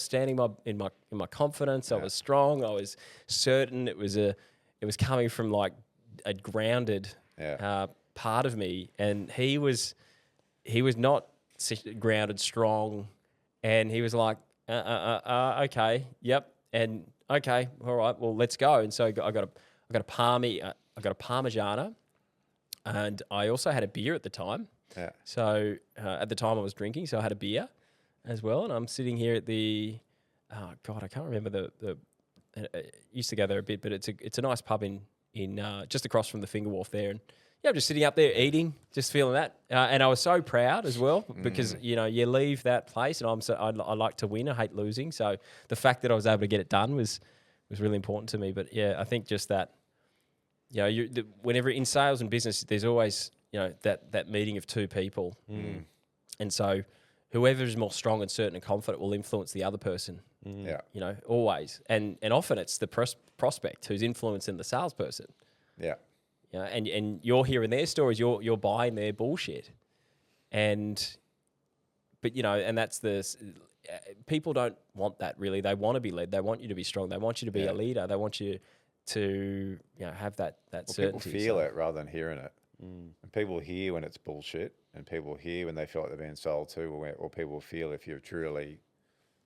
standing in my confidence. I was strong. I was certain it was coming from like a grounded part of me. And he was not grounded, strong. And he was like, okay, yep, and okay, all right, well, let's go. And so I got a Parmigiana, and I also had a beer at the time. Yeah. So at the time I was drinking, so I had a beer as well. And I'm sitting here at the, I can't remember used to go there a bit, but it's a nice pub in just across from the Finger Wharf there. And yeah, I'm just sitting up there eating, just feeling that. And I was so proud as well because, you leave that place and I like to win. I hate losing. So the fact that I was able to get it done was really important to me. But yeah, I think just that, whenever in sales and business, there's always, that meeting of 2 people. And so whoever is more strong and certain and confident will influence the other person. Yeah. You know, always. And often it's the prospect who's influencing the salesperson. Yeah. You know, and you're hearing their stories, you're buying their bullshit. But you know, and that's people don't want that really. They want to be led. They want you to be strong. They want you to be a leader. They want you to, you know, have that certainty. People feel it rather than hearing it. And people hear when it's bullshit, and people hear when they feel like they're being sold to, or people feel if you truly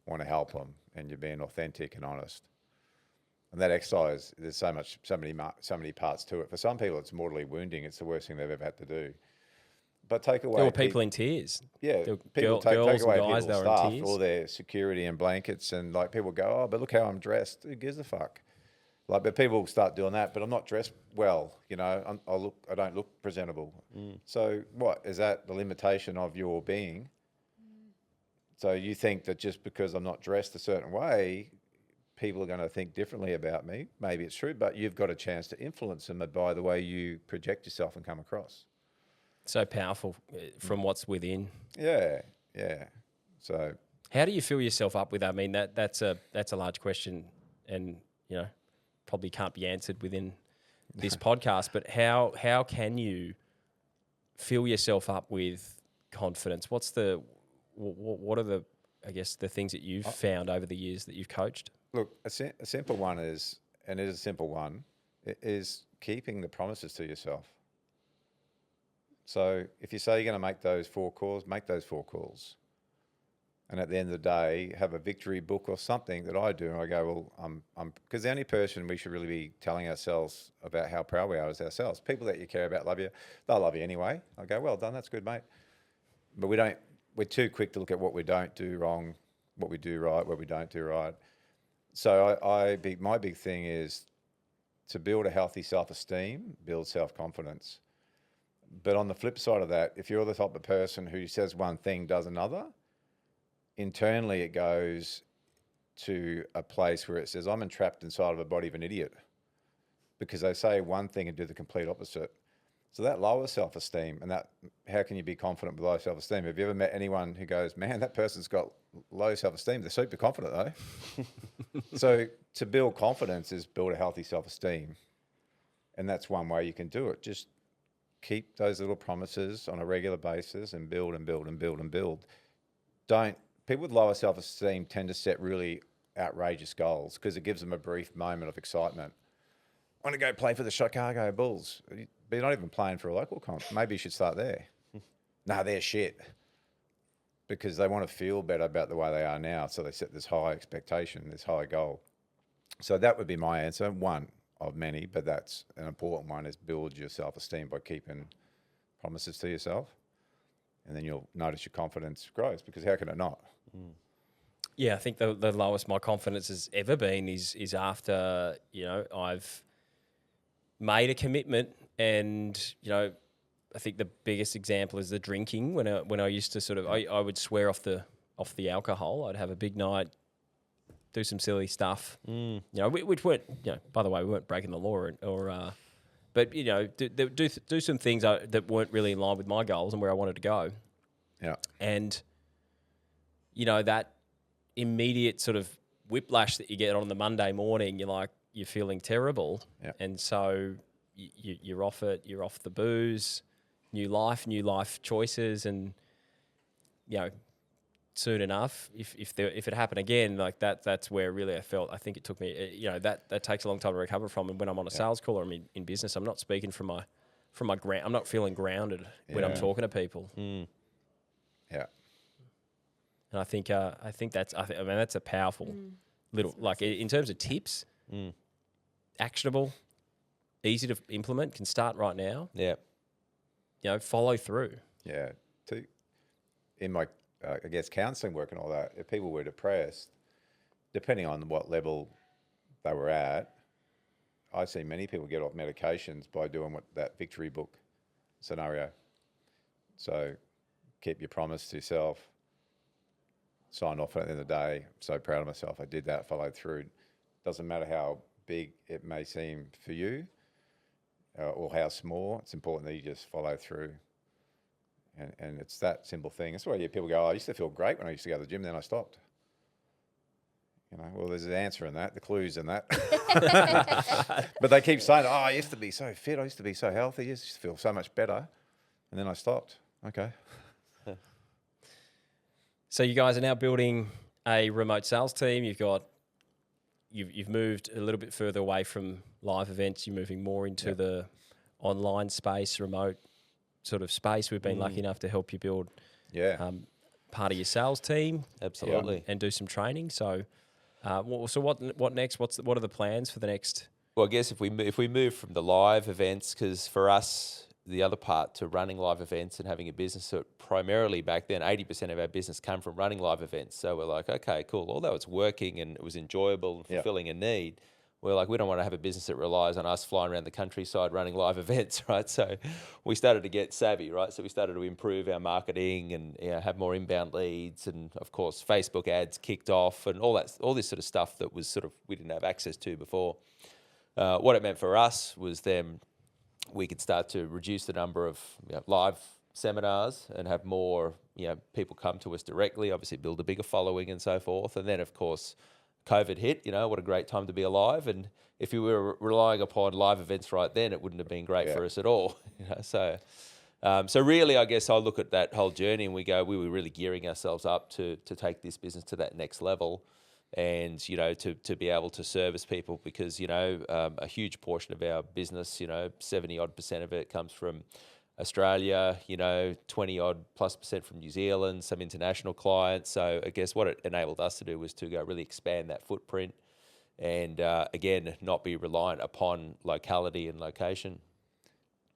want to help them and you're being authentic and honest. And that exercise, there's so many parts to it. For some people, it's mortally wounding. It's the worst thing they've ever had to do. But take away... There were people in tears. Yeah, People take away girls and guys, people's they were in stuff, tears. all their security and blankets, and like people go, oh, but look how I'm dressed. Who gives a fuck? Like, but people start doing that. But I'm not dressed well, you know. I don't look presentable. So what is that? The limitation of your being. So you think that just because I'm not dressed a certain way, people are going to think differently about me. Maybe it's true, but you've got a chance to influence them by the way you project yourself and come across. So powerful from what's within. Yeah, yeah. So how do you fill yourself up with that? I mean, that's a large question, and you know, probably can't be answered within this podcast. But how can you fill yourself up with confidence? What are the, I guess, the things that you've found over the years that you've coached? Look, a simple one is, and it is a simple one, is keeping the promises to yourself. So if you say you're going to make those 4 calls, make those 4 calls. And at the end of the day, have a victory book or something that I do. And I go, well, because the only person we should really be telling ourselves about how proud we are is ourselves. People that you care about love you. They'll love you anyway. I go, well done, that's good, mate. But we're too quick to look at what we don't do wrong, what we do right, what we don't do right. So my big thing is to build a healthy self-esteem, build self-confidence. But on the flip side of that, if you're the type of person who says one thing, does another, internally it goes to a place where it says, I'm entrapped inside of a body of an idiot, because they say one thing and do the complete opposite. So that lowers self-esteem, and that, how can you be confident with low self-esteem? Have you ever met anyone who goes, man, that person's got low self-esteem? They're super confident though. So to build confidence is build a healthy self-esteem. And that's one way you can do it. Just keep those little promises on a regular basis and build and build and build and build. People with lower self-esteem tend to set really outrageous goals because it gives them a brief moment of excitement. I want to go play for the Chicago Bulls. But you're not even playing for a local comp. Maybe you should start there. No, they're shit. Because they want to feel better about the way they are now. So they set this high expectation, this high goal. So that would be my answer. One of many, but that's an important one, is build your self-esteem by keeping promises to yourself. And then you'll notice your confidence grows, because how can it not? Yeah, I think the lowest my confidence has ever been is after, you know, I've made a commitment, and, you know, I think the biggest example is the drinking. When I used to sort of, I would swear off the alcohol. I'd have a big night, do some silly stuff, you know, which weren't, you know, by the way, we weren't breaking the law but, you know, do some things that weren't really in line with my goals and where I wanted to go. Yeah. And, you know, that immediate sort of whiplash that you get on the Monday morning, you're feeling terrible. Yeah. And so you're off it, you're off the booze, new life choices. And, you know, soon enough, if it happened again, like that's where really I think it took me, you know, that takes a long time to recover from. And when I'm on a sales call or I'm in business, I'm not speaking from my ground. I'm not feeling grounded when I'm talking to people. Yeah. And I think that's a powerful little, like, in terms of tips, actionable, easy to implement, can start right now. Yeah. You know, follow through. Yeah. In my, I guess, counselling work and all that, if people were depressed, depending on what level they were at, I see many people get off medications by doing that victory book scenario. So keep your promise to yourself. Sign off at the end of the day. I'm so proud of myself. I did that, followed through. Doesn't matter how big it may seem for you or how small. It's important that you just follow through And it's that simple thing. That's why people go, I used to feel great when I used to go to the gym, then I stopped. Well, there's an answer in that, the clue's in that. But they keep saying, I used to be so fit, I used to be so healthy, I used to feel so much better. And then I stopped. Okay. So you guys are now building a remote sales team. You've moved a little bit further away from live events. You're moving more into the online space, remote sort of space. We've been lucky enough to help you build part of your sales team. Absolutely. And do some training. So what next? What are the plans for the next? Well, I guess if we move from the live events, because for us, the other part to running live events and having a business, so primarily back then, 80% of our business come from running live events. So we're like, okay, cool. Although it's working and it was enjoyable and fulfilling a need, we're like, we don't want to have a business that relies on us flying around the countryside running live events, right? So we started to get savvy, right? So we started to improve our marketing and have more inbound leads, and of course Facebook ads kicked off and all this sort of stuff that was sort of we didn't have access to before. What it meant for us was then we could start to reduce the number of live seminars and have more people come to us directly, obviously build a bigger following and so forth. And then, of course, COVID hit, what a great time to be alive. And if you were relying upon live events right then, it wouldn't have been great for us at all. So really, I guess I look at that whole journey and we were really gearing ourselves up to take this business to that next level. And, to be able to service people because, a huge portion of our business, 70% of it comes from Australia, 20% from New Zealand, some international clients. So I guess what it enabled us to do was to go really expand that footprint and, again, not be reliant upon locality and location.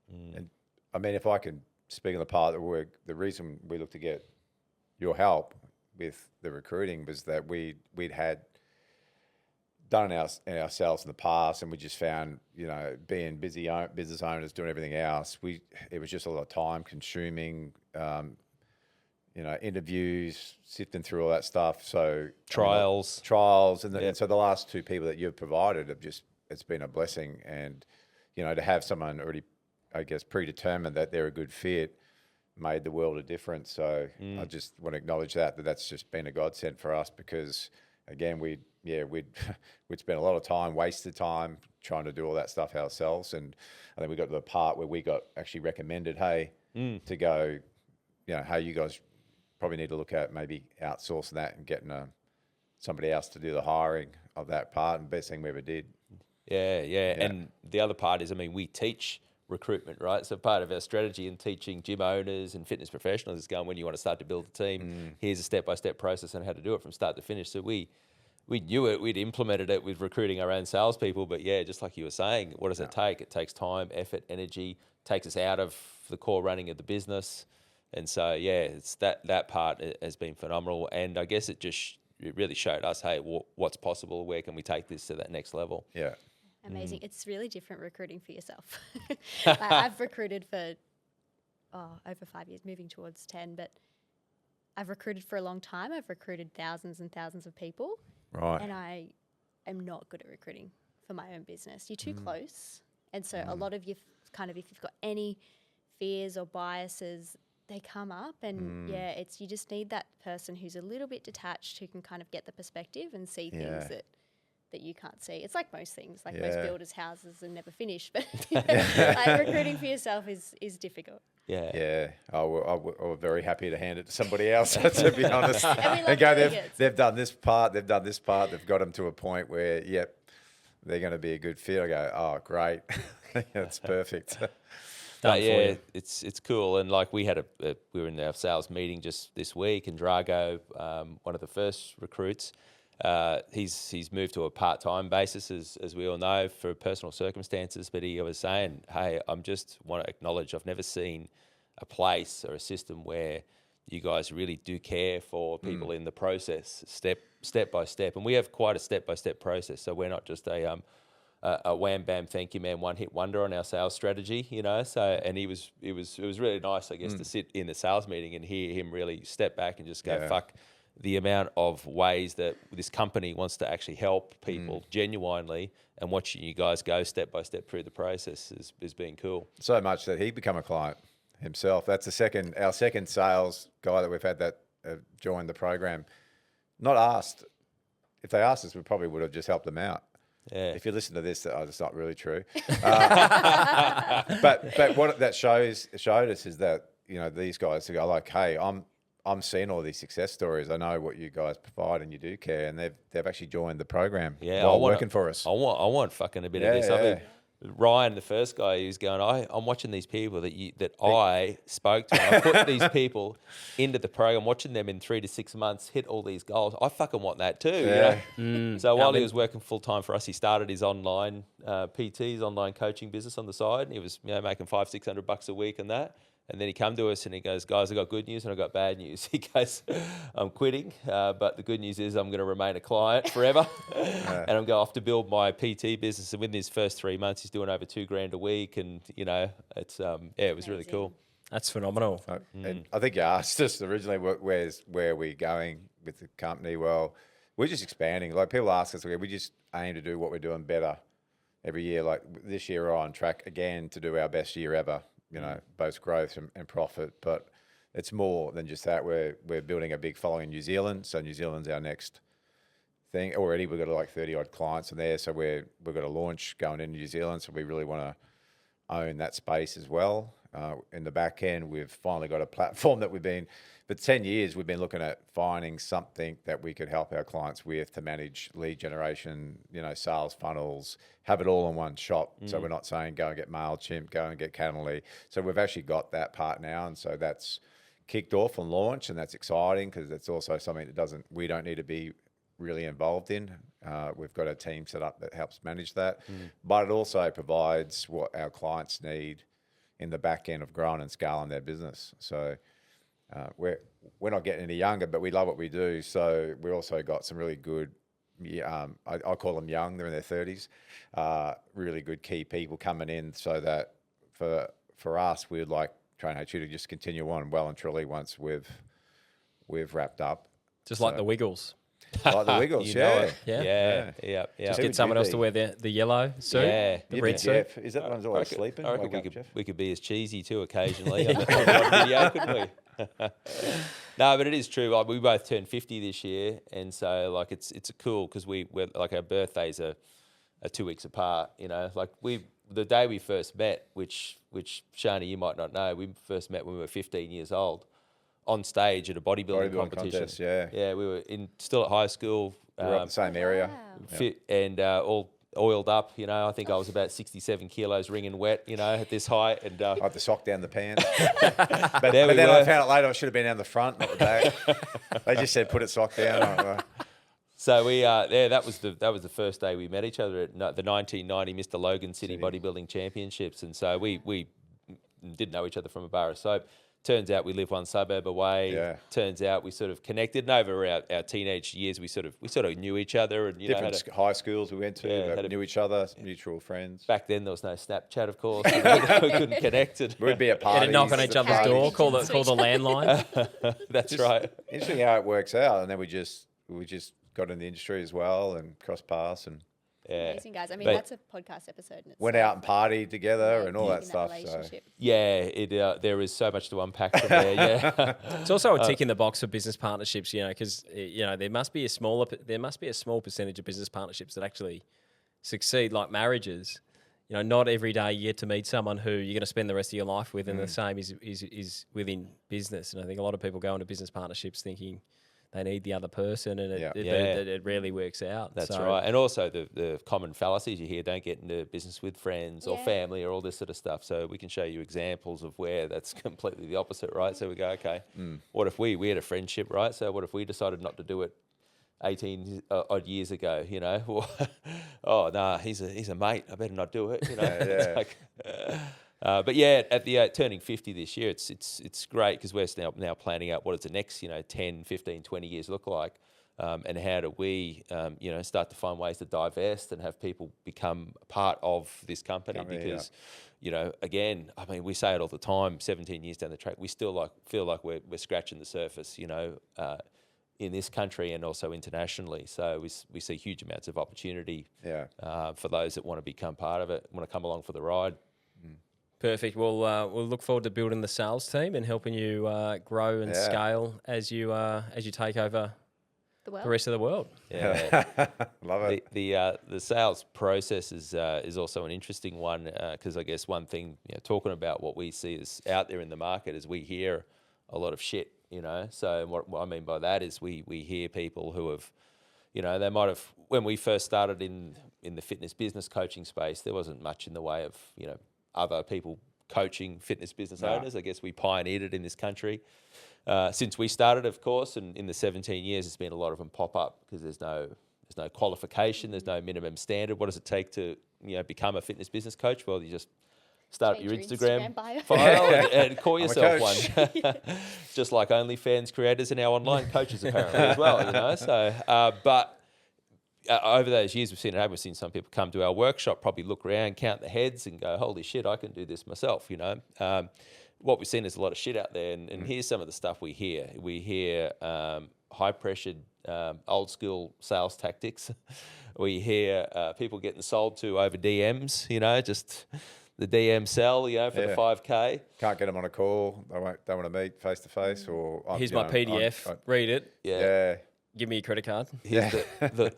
And I mean, if I can speak on the part that the reason we looked to get your help with the recruiting was that we'd had done it ourselves in the past, and we just found, being busy business owners doing everything else, it was just a lot of time consuming, interviews, sifting through all that stuff. So trials, and so the last two people that you've provided it's been a blessing, and to have someone already, I guess, predetermined that they're a good fit made the world a difference. So I just want to acknowledge that's just been a godsend for us because, again, we'd spent a lot of time, wasted time trying to do all that stuff ourselves. And I think we got to the part where we got actually recommended, to go, hey, you guys probably need to look at maybe outsourcing that and getting somebody else to do the hiring of that part. And best thing we ever did. Yeah. And the other part is, we teach recruitment, right? So part of our strategy in teaching gym owners and fitness professionals is going, when you want to start to build a team, here's a step-by-step process on how to do it from start to finish. So we knew it, we'd implemented it with recruiting our own salespeople, but just like you were saying, what does it take? It takes time, effort, energy, takes us out of the core running of the business. And so, it's that part has been phenomenal. And I guess it really showed us, hey, what's possible? Where can we take this to that next level? Yeah. Amazing. It's really different recruiting for yourself. I've recruited for over 5 years, moving towards 10, but I've recruited for a long time. I've recruited thousands and thousands of people. Right. And I am not good at recruiting for my own business. You're too close. And so a lot of you if you've got any fears or biases, they come up. And you just need that person who's a little bit detached, who can kind of get the perspective and see things that you can't see. It's like most things, like most builders' houses are never finished, but recruiting for yourself is difficult. Yeah. I'm very happy to hand it to somebody else, to be honest. And go, they've done this part, they've got them to a point where, they're going to be a good fit. I go, oh, great. That's perfect. It's cool. And like we were in our sales meeting just this week, and Drago, one of the first recruits, he's moved to a part-time basis, as we all know, for personal circumstances. But he was saying, hey, just want to acknowledge I've never seen a place or a system where you guys really do care for people in the process, step by step. And we have quite a step-by-step process. So we're not just a wham bam thank you man one hit wonder on our sales strategy, So and it was really nice, I guess, to sit in the sales meeting and hear him really step back and just go, fuck. The amount of ways that this company wants to actually help people genuinely, and watching you guys go step by step through the process has been cool. So much that he become a client. himself. That's our second sales guy that we've had that joined the program. Not asked. If they asked us, we probably would have just helped them out. Yeah. If you listen to this, it's not really true. But what that showed us is that, you know, these guys go like, hey, I'm seeing all these success stories. I know what you guys provide and you do care, and they've actually joined the program while working for us. I want fucking a bit of this. I mean, Ryan, the first guy, he was going, I'm watching these people that I spoke to. I put these people into the program, watching them in 3 to 6 months hit all these goals. I fucking want that too. Yeah. You know? So while he was working full time for us, he started his online PTs, online coaching business on the side. And he was making $500-600 a week and that. And then he come to us and he goes, guys, I got good news and I got bad news. He goes, I'm quitting, but the good news is I'm going to remain a client forever, and I'm going off to build my PT business. And within his first 3 months, he's doing over $2,000 a week, and you know, it's it was really cool. That's phenomenal. And I think you asked us originally, where are we going with the company? Well, we're just expanding. Like people ask us, okay, we just aim to do what we're doing better every year. Like this year, we're on track again to do our best year ever. You know, both growth and profit, but it's more than just that. We're building a big following in New Zealand, so New Zealand's our next thing. Already we've got like 30 odd clients in there, so we've got a launch going into New Zealand, so we really want to own that space as well. In the back end, we've finally got a platform that for 10 years, we've been looking at finding something that we could help our clients with to manage lead generation, you know, sales funnels, have it all in one shop. So we're not saying go and get MailChimp, go and get Calendly. So we've actually got that part now. And so that's kicked off and launched, and that's exciting because it's also something that we don't need to be really involved in. We've got a team set up that helps manage that, but it also provides what our clients need in the back end of growing and scaling their business. So we're not getting any younger, but we love what we do. So we also got some really good, I call them young, they're in their 30s, really good key people coming in, so that for us, we would like Trainer to just continue on well and truly once we've wrapped up. Just like the Wiggles. Like the Wiggles, You know yeah. it. Yeah. Just Who get would someone you else be? to wear the yellow suit, Yeah. the red suit. Jeff. Is that the one's always sleeping? I reckon Wake up, Jeff. we could be as cheesy too occasionally on the video, couldn't we? No, but it is true. Like, we both turned 50 this year, and so like it's cool because we're like our birthdays are 2 weeks apart. You know, like the day we first met, which Shani, you might not know, we first met when we were 15 years old, on stage at a bodybuilding competition. Contest, yeah. We were still at high school. We were up the same area. Wow. Fit and all oiled up, you know. I think I was about 67 kilos, wringing wet, you know, at this height. And I had the sock down the pants. but There we then were. I found out later I should have been down the front, not the back. They just said put it sock down. So we that was the first day we met each other at the 1990 Mr. Logan City Bodybuilding Championships, and so we didn't know each other from a bar of soap. Turns out we live one suburb away. Yeah. Turns out we sort of connected, and over our teenage years we sort of knew each other, and Different high schools we went to, that knew each other, mutual friends. back then there was no Snapchat, of course. We couldn't connect. We'd be at Get parties. a knock on each other's parties. door, call the landline. That's right. Interesting how it works out, and then we just got in the industry as well and crossed paths and Amazing, guys. I mean, But- that's a podcast episode. In went itself, out and partied together and all that keeping stuff. So. relationship. Yeah, there is so much to unpack from there. Yeah. It's also a tick in the box for business partnerships, you know, because there must be a small percentage of business partnerships that actually succeed, like marriages. You know, not every day you get to meet someone who you're going to spend the rest of your life with, and the same is within business. And I think a lot of people go into business partnerships thinking they need the other person, and it rarely works out. That's So- right. And also the common fallacies you hear, don't get into business with friends or Yeah. family or all this sort of stuff. So we can show you examples of where that's completely the opposite, right? So we go, okay, what if we had a friendship, right? So what if we decided not to do it 18 odd years ago, you know? Oh, nah, he's a mate. I better not do it, you know? It's like, but yeah, at the turning 50 this year, it's great because we're now planning out what does the next 10, 15, 20 years look like, and how do we start to find ways to divest and have people become part of this company because again, I mean, we say it all the time. 17 years down the track, we still feel like we're scratching the surface, in this country and also internationally. So we see huge amounts of opportunity for those that want to become part of it, want to come along for the ride. Perfect. We'll look forward to building the sales team and helping you grow and scale as you take over the rest of the world. Yeah, Love it. The sales process is also an interesting one because I guess one thing, talking about what we see is out there in the market is we hear a lot of shit, So what I mean by that is we hear people who have, they might have, when we first started in the fitness business coaching space, there wasn't much in the way of, other people coaching fitness business owners. I guess we pioneered it in this country. Since we started, of course, and in the 17 years, there's been a lot of them pop up because there's no qualification, there's no minimum standard. What does it take to, become a fitness business coach? Well, you just start your Instagram file and call yourself one. Just like OnlyFans creators are now online coaches apparently as well, So, but over those years we've seen some people come to our workshop, probably look around, count the heads and go, holy shit, I can do this myself, What we've seen is a lot of shit out there, and here's some of the stuff we hear. We hear high-pressured, old-school sales tactics. We hear people getting sold to over DMs, just the DM sell, for the 5K. Can't get them on a call. They don't want to meet face-to-face. Or here's my PDF. Read it. Yeah. Give me your credit card. Here's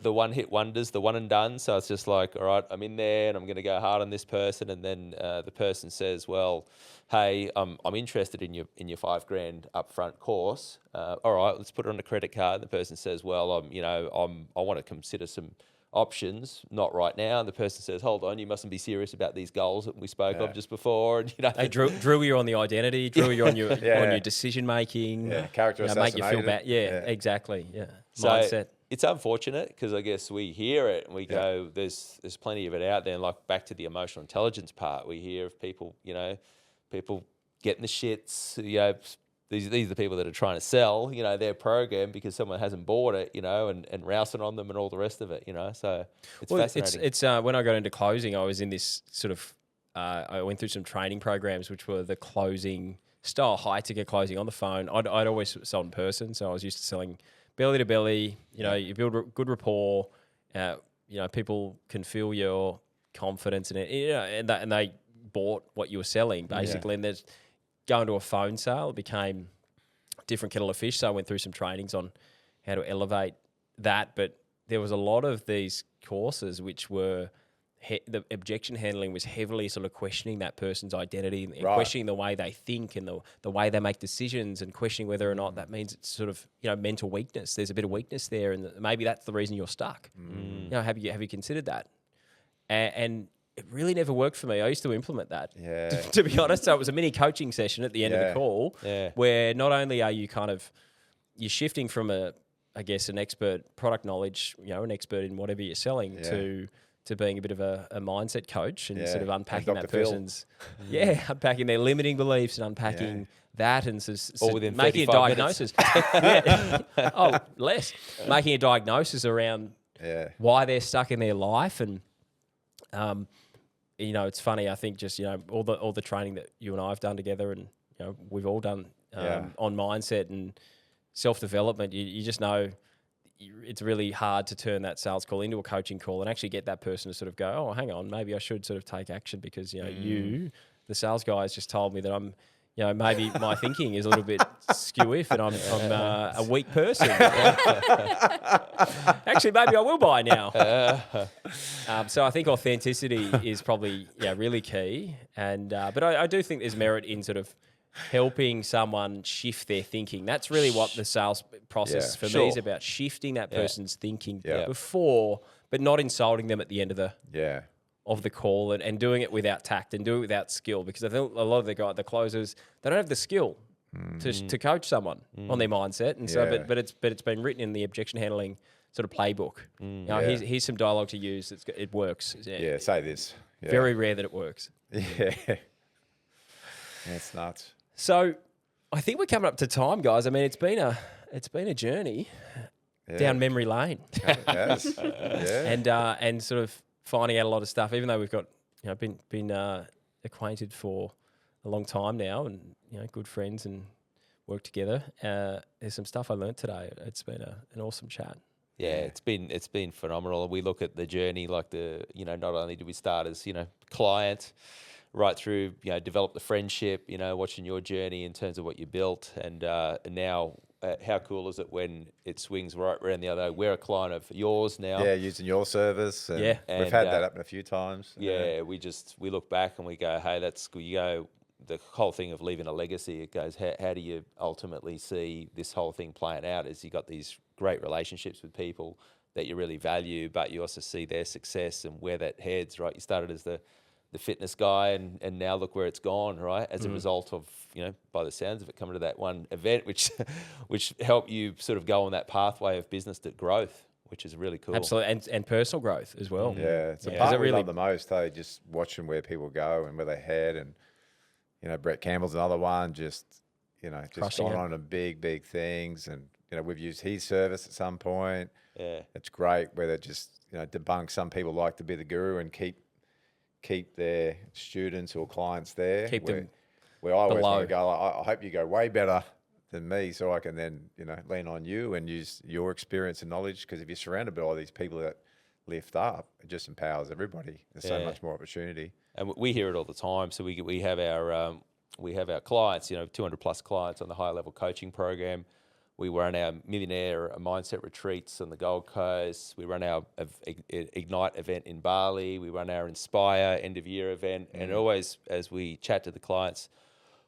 the one-hit wonders, the one and done. So it's just like, all right, I'm in there and I'm going to go hard on this person. And then the person says, well, hey, I'm interested in your $5,000 upfront course. All right, let's put it on a credit card. The person says, well, I want to consider some options, not right now. And the person says, hold on, you mustn't be serious about these goals that we spoke of just before. And they drill you on the identity, drill you on your on your decision making, character assassination. Make you feel bad. Exactly. Yeah, so mindset. It's unfortunate because I guess we hear it and we go, there's plenty of it out there. And like back to the emotional intelligence part, we hear of people, people getting the shits, These are the people that are trying to sell, their program because someone hasn't bought it, and rousing on them and all the rest of it, So it's fascinating. It's when I got into closing, I was in this sort of, I went through some training programs, which were the closing style, high ticket closing on the phone. I'd always sold in person, so I was used to selling belly to belly. You build good rapport. People can feel your confidence in it, and they bought what you were selling basically, and there's. Going to a phone sale became a different kettle of fish. So I went through some trainings on how to elevate that. But there was a lot of these courses which were, the objection handling was heavily sort of questioning that person's identity and questioning the way they think and the way they make decisions and questioning whether or not that means it's sort of, mental weakness. There's a bit of weakness there and maybe that's the reason you're stuck. Have you considered that? And it really never worked for me. I used to implement that, to be honest. So it was a mini coaching session at the end of the call where not only are you you're shifting from an expert product knowledge, an expert in whatever you're selling to being a bit of a mindset coach and sort of unpacking that person's, unpacking their limiting beliefs and unpacking that and all within making a diagnosis. Less. Making a diagnosis around why they're stuck in their life and, it's funny. I think just all the training that you and I have done together, and we've all done on mindset and self development. You just know it's really hard to turn that sales call into a coaching call and actually get that person to sort of go, oh, hang on, maybe I should sort of take action because you, the sales guy, has just told me that I'm. Maybe my thinking is a little bit skew-if and I'm a weak person. Actually, maybe I will buy now. So I think authenticity is probably really key. And but I do think there's merit in sort of helping someone shift their thinking. That's really what the sales process for me is about, shifting that person's thinking before, but not insulting them at the end of the call and doing it without tact and doing it without skill, because I think a lot of the closers, they don't have the skill to coach someone on their mindset, and so but it's been written in the objection handling sort of playbook. Here's some dialogue to use. It works. Say this. Very rare that it works. It's nuts. So I think we're coming up to time, guys. I mean, it's been a journey down memory lane. Yes. And sort of finding out a lot of stuff, even though we've got been acquainted for a long time now, and good friends and work together. There's some stuff I learned today. It's been an awesome chat. Yeah, it's been phenomenal. We look at the journey like not only do we start as client, right through, develop the friendship, watching your journey in terms of what you built. And now, how cool is it when it swings right around the other way? We're a client of yours now. Yeah, using your service. And Yeah. we've had that happen a few times. Yeah, we look back and we go, hey, that's good. The whole thing of leaving a legacy, it goes, how do you ultimately see this whole thing playing out? Is you got these great relationships with people that you really value, but you also see their success and where that heads, right? You started as the fitness guy and now look where it's gone, right? As a result of, by the sounds of it, coming to that one event, which helped you sort of go on that pathway of business to growth, which is really cool. Absolutely, and personal growth as well. Yeah, it's the Yeah. part Is it we really- love the most, hey, just watching where people go and where they head. And, Brett Campbell's another one, just Crushing gone it. on to big things. And, we've used his service at some point. Yeah. It's great where they just, debunk. Some people like to be the guru and keep their students or clients there. Keep them where I always below. want to go, I hope you go way better than me so I can then, lean on you and use your experience and knowledge. Because if you're surrounded by all these people that lift up, it just empowers everybody. There's so much more opportunity. And we hear it all the time. So we have our clients, 200 plus clients on the higher level coaching program. We run our millionaire mindset retreats on the Gold Coast. We run our Ignite event in Bali. We run our Inspire end of year event. And always, as we chat to the clients,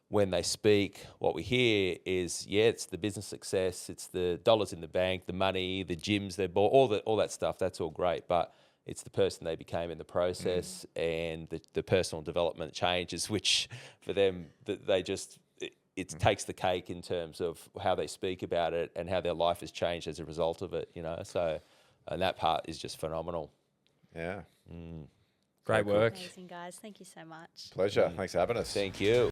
when they speak, what we hear is, it's the business success, it's the dollars in the bank, the money, the gyms they bought, all that stuff. That's all great, but it's the person they became in the process and the personal development changes, which for them, they just. It takes the cake in terms of how they speak about it and how their life has changed as a result of it, So, and that part is just phenomenal. Yeah. Great work. Amazing, guys. Thank you so much. Pleasure. Thanks for having us. Thank you.